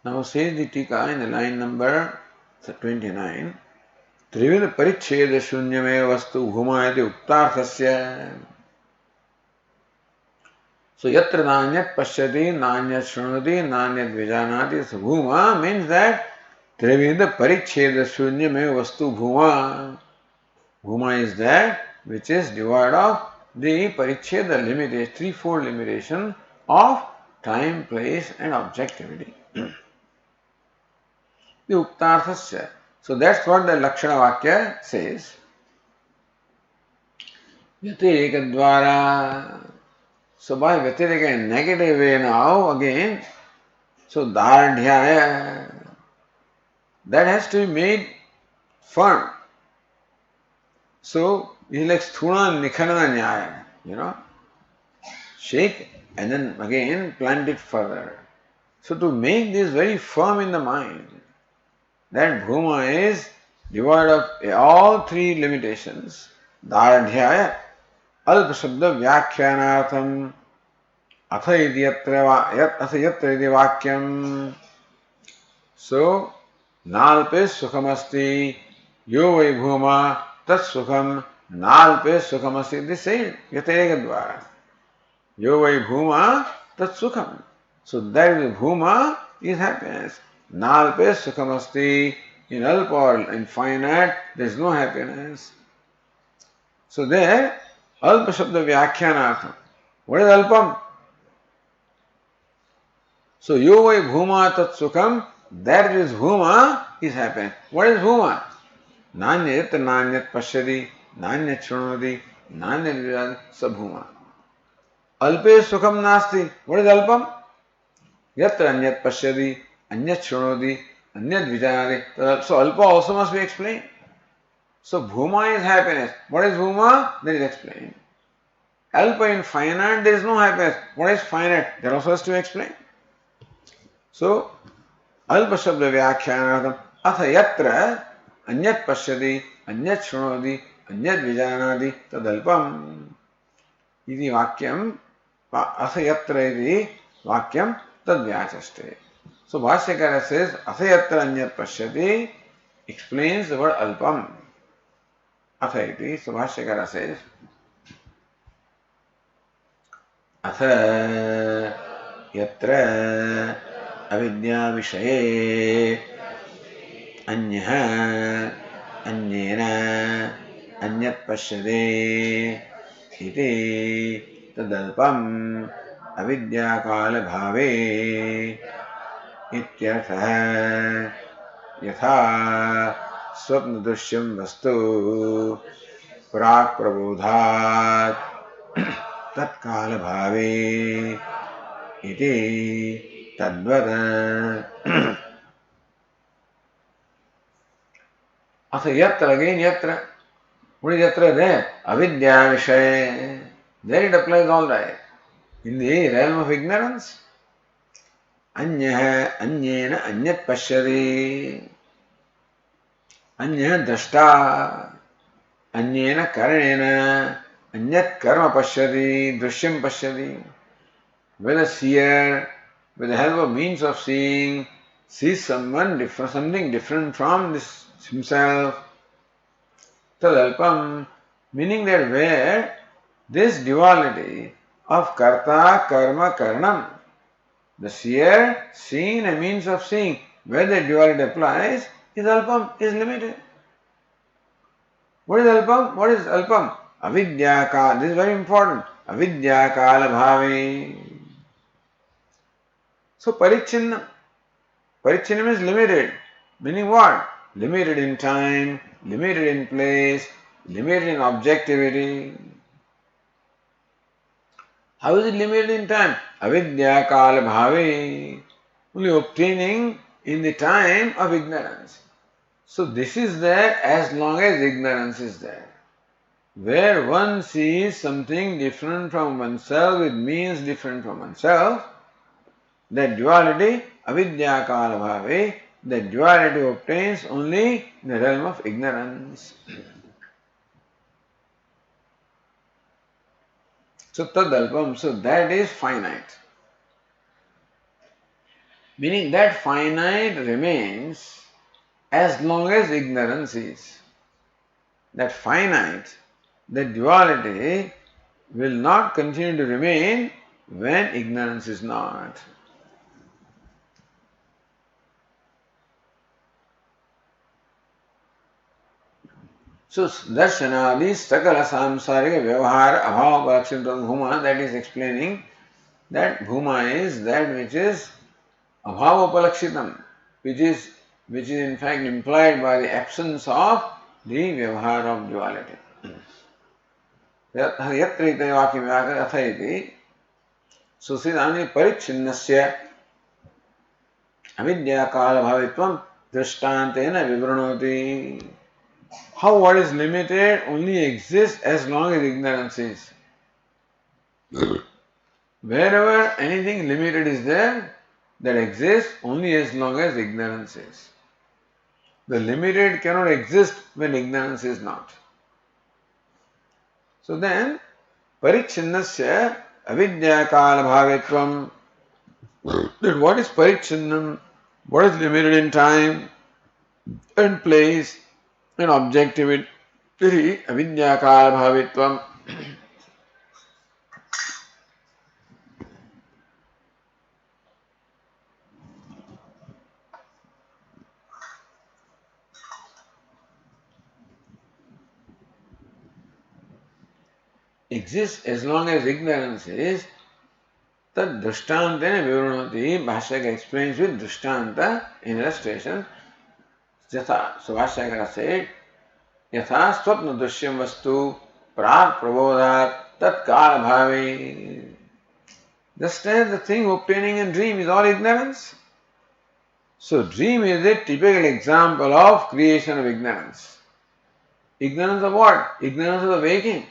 Now says the Tika in the line number 29, Trivida Paricheda Shunyame Vastu Bhumayati Uktarthasya. So Yatra Nanyat Pashyati, Nanyat Shrunati, Nanyat Vijanati, so Bhuma means that Trivida Paricheda Shunyame Vastu Bhuma. Bhuma is that which is devoid of the Paricheda limitation, threefold limitation of time, place and objectivity. The Uktarthasya. So that's what the Lakshana Vakya says. Vyatireka Dvara. So by Vyatireka in negative way now again, so Dardhyaya, that has to be made firm. So it's like Sthuna Nikhanana Nyaya, shake and then again plant it further. So to make this very firm in the mind, that Bhuma is devoid of all three limitations, Daradhyaya, Alpa Shabda Vyakhyanartham, Atha yatra iti vakyam. So, Nalpe Sukhamasti, Yo Vai Bhuma, Tat Sukham, Nalpe Sukhamasti. This said, Yatega Dvara. Yo Vai Bhuma, Tat Sukham. So, that is Bhuma is happiness. Nalpe Sukhamasti. In Alpa or infinite, there is no happiness. So, there, Alpa Shabda Vyakhyanartham. What is Alpam? So, Yo Vai Bhuma Tat Sukham. That is Bhuma is happiness. What is Bhuma? Nanyat Nanyat Pashyati, Nanyat Shrunoti, Nanyat Vijayati, Sabhuma. Alpe Sukham Nasti. What is Alpam? Yatra Anyat Pashyati, Anyat Shrunoti, Anyat Vijayati. So Alpa also must be explained. So Bhuma is happiness. What is Bhuma? That is explained. Alpa in finite, there is no happiness. What is finite? That also has to explain. So Alpa Shabda Vyakhyanartham Atha Yatra Anyat Pashyati Anyat Shrunoti Anyat Vijanati Tadalpam Iti Vakyam Atha Yatra iti Vakyam Tadvyachaste. So Bhashyakara says Atha Yatra Anyat Pashyati explains the word Alpam. Atha iti. So Bhashyakara says Atha Yatra अविद्या विषये अन्यः अन्येन अन्यत् पश्यते इति तदल्पम् अविद्याकाल भावे इत्यर्थः यथा स्वप्नदृश्यं वस्तु प्राक् प्रबोधात् तत्काल भावे इति तद्वत् अथ यत्र again yatra. What is yatra there? Avidya Vishay. There it applies all right. In the realm of ignorance. Anyah anyena anyat pashyati. Anyah drashta. Anyena karanena anyat karma pashyati. Drishyam pashyati. Whether seer, with the help of means of seeing, sees someone different, something different from this himself. Tadalpam, meaning that where this duality of karta, karma, karanam, the seer, seeing a means of seeing, where the duality applies, is alpam, is limited. What is alpam? What is alpam? Avidya kala, this is very important. Avidya kala bhavi. So parichinna. Parichinna means limited. Meaning what? Limited in time, limited in place, limited in objectivity. How is it limited in time? Avidya kala bhavi. Only obtaining in the time of ignorance. So this is there as long as ignorance is there. Where one sees something different from oneself, it means different from oneself. That duality, avidya kala bhave, that duality obtains only in the realm of ignorance. So tadalpam, so that is finite. Meaning that finite remains as long as ignorance is. That finite, that duality will not continue to remain when ignorance is not. So, darshanadi sakala samsarika vyavahara abhava palakshintam bhuma, that is explaining that bhuma is that which is abhava palakshitam, which is in fact implied by the absence of the vyavahara of duality. Yatra ite vakyam vyakara atha iti. So, siddhani parichinnasya avidya kala bhavitvam drishtantena vivranoti. How what is limited only exists as long as ignorance is. Wherever anything limited is there, that exists only as long as ignorance is. The limited cannot exist when ignorance is not. So then, parichinnasya avidya kala bhavetvam. That what is parichinnam? What is limited in time and place and objectivity? Avidya kala bhavetvam. Exists as long as ignorance is. Tad drishtantena vivrunati. Bhashyaka explains with drishtanta in illustration. Yatha, so Bhashyakara said, Yatha swapna drishyam vastu prak prabodhat tat kala bhavi. Just as the thing obtaining in dream is all ignorance. So dream is a typical example of creation of ignorance. Ignorance of what? Ignorance of the waking.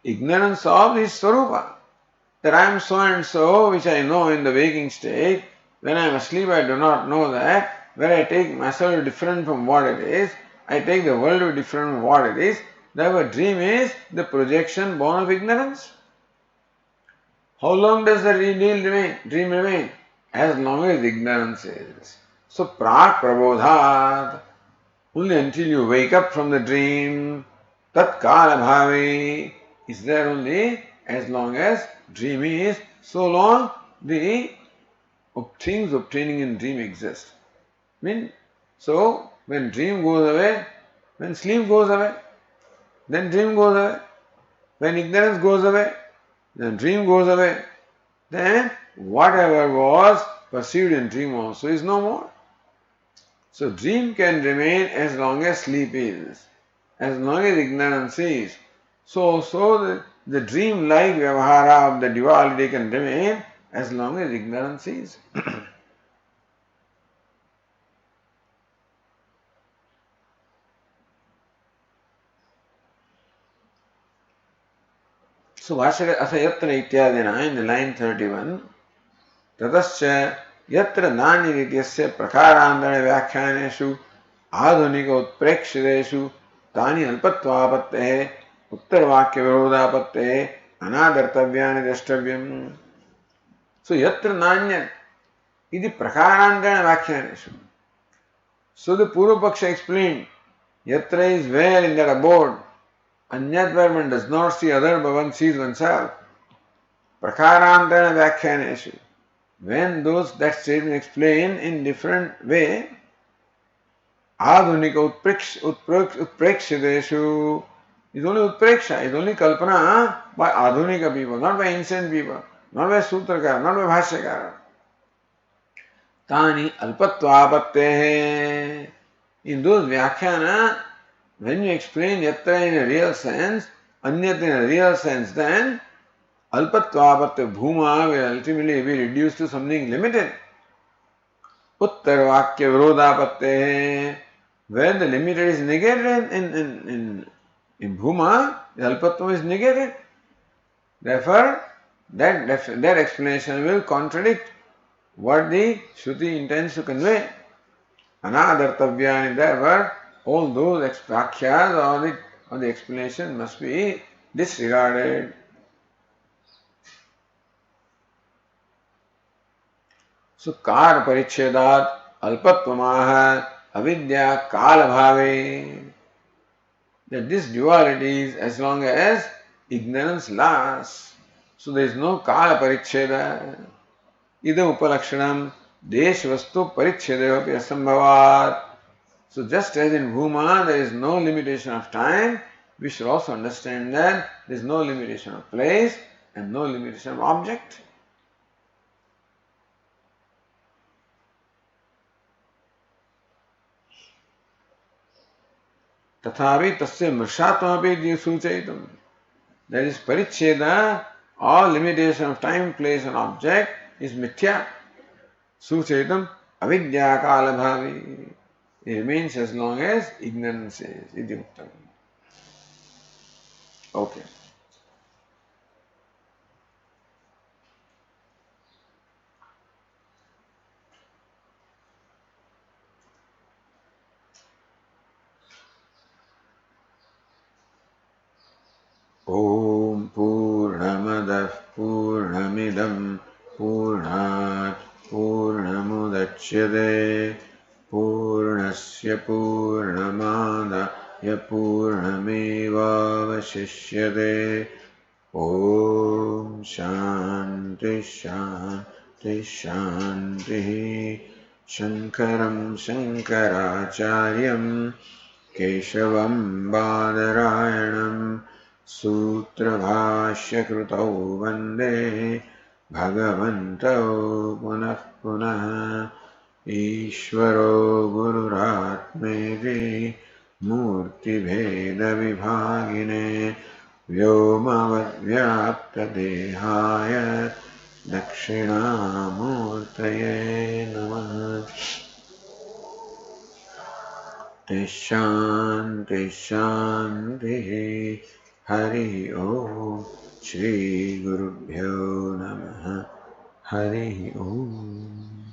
Ignorance of his swarupa. That I am so and so, which I know in the waking state. When I am asleep, I do not know that. When I take myself different from what it is, I take the world different from what it is. Therefore, dream is the projection born of ignorance. How long does the dream remain? As long as ignorance is. So, prak prabodhat, only until you wake up from the dream, tat kala bhavi, is there only as long as dream is, so long the things obtaining in dream exist. So when dream goes away, when sleep goes away, then dream goes away. When ignorance goes away, then dream goes away. Then whatever was perceived in dream also is no more. So dream can remain as long as sleep is, as long as ignorance is. So the dream-like vyavahara of the duality can remain as long as ignorance is. So Vashaka Asayatra Ityadina in the line 31, Tatascha Yatra Nani Nityasya Prakarandana Vyakhyaneshu Adhunika Utprekshireshu Tani Alpatvapatte Uttarvakya Virodhapatte Anadartavyani Drashtavyam. So Yatra Nanya Iti Prakarandana Vyakhyaneshu. So the Purva Paksha explained, Yatra is where in that abode, Anyat where one does not see other but one sees oneself. Prakarantana Vyakhyaneshu. When that statement explained in different way, Adhunika Utprekshideshu is only Utpreksha, is only Kalpana by Adhunika people, not by ancient people, not by Sutrakara, not by Bhashyakara. Tani Alpatvapatte. In those Vyakhyana, when you explain Yatra in a real sense, Anyat in a real sense, then Alpatvapatte Bhuma will ultimately be reduced to something limited. Uttarvakya Virodhapatte, where the limited is negated in Bhuma, the Alpatvam is negated. Therefore, that explanation will contradict what the Shruti intends to convey. Anadartavyani, therefore, all those vyakhyanas or the explanation must be disregarded. So, kar parichedat alpatvamaha avidya kala bhave. That this duality is as long as ignorance lasts. So, there is no kala paricheda. Idam upalakshanam desh vastu parichedevapi asambhavat. So just as in Bhuma there is no limitation of time, we should also understand that there is no limitation of place and no limitation of object. Tathavi tasya mrishatmapi suchayitam. That is paricheda, all limitation of time, place and object is mithya. Suchayitam avidya kala bhavi. It remains as long as ignorance is. Idyuktam. Okay. पूर्णमदः पूर्णमिदं पूर्णात् पूर्णमुदच्यते पूर्णस्य पूर्णमादाय पूर्णमेवावशिष्यते ॐ शान्ति शान्ति शान्तिः शङ्करं शङ्कराचार्यं केशवं बादरायणं सूत्रभाष्यकृतौ वन्दे भगवन्तौ पुनः पुनः ईश्वरो गुरुरात्मेति मूर्तिभेदविभागिने व्योमवद्व्याप्तदेहाय दक्षिणामूर्तये नमः शान्ति शान्तिः हरि ओम् श्री गुरुभ्यो नमः हरि ओम्।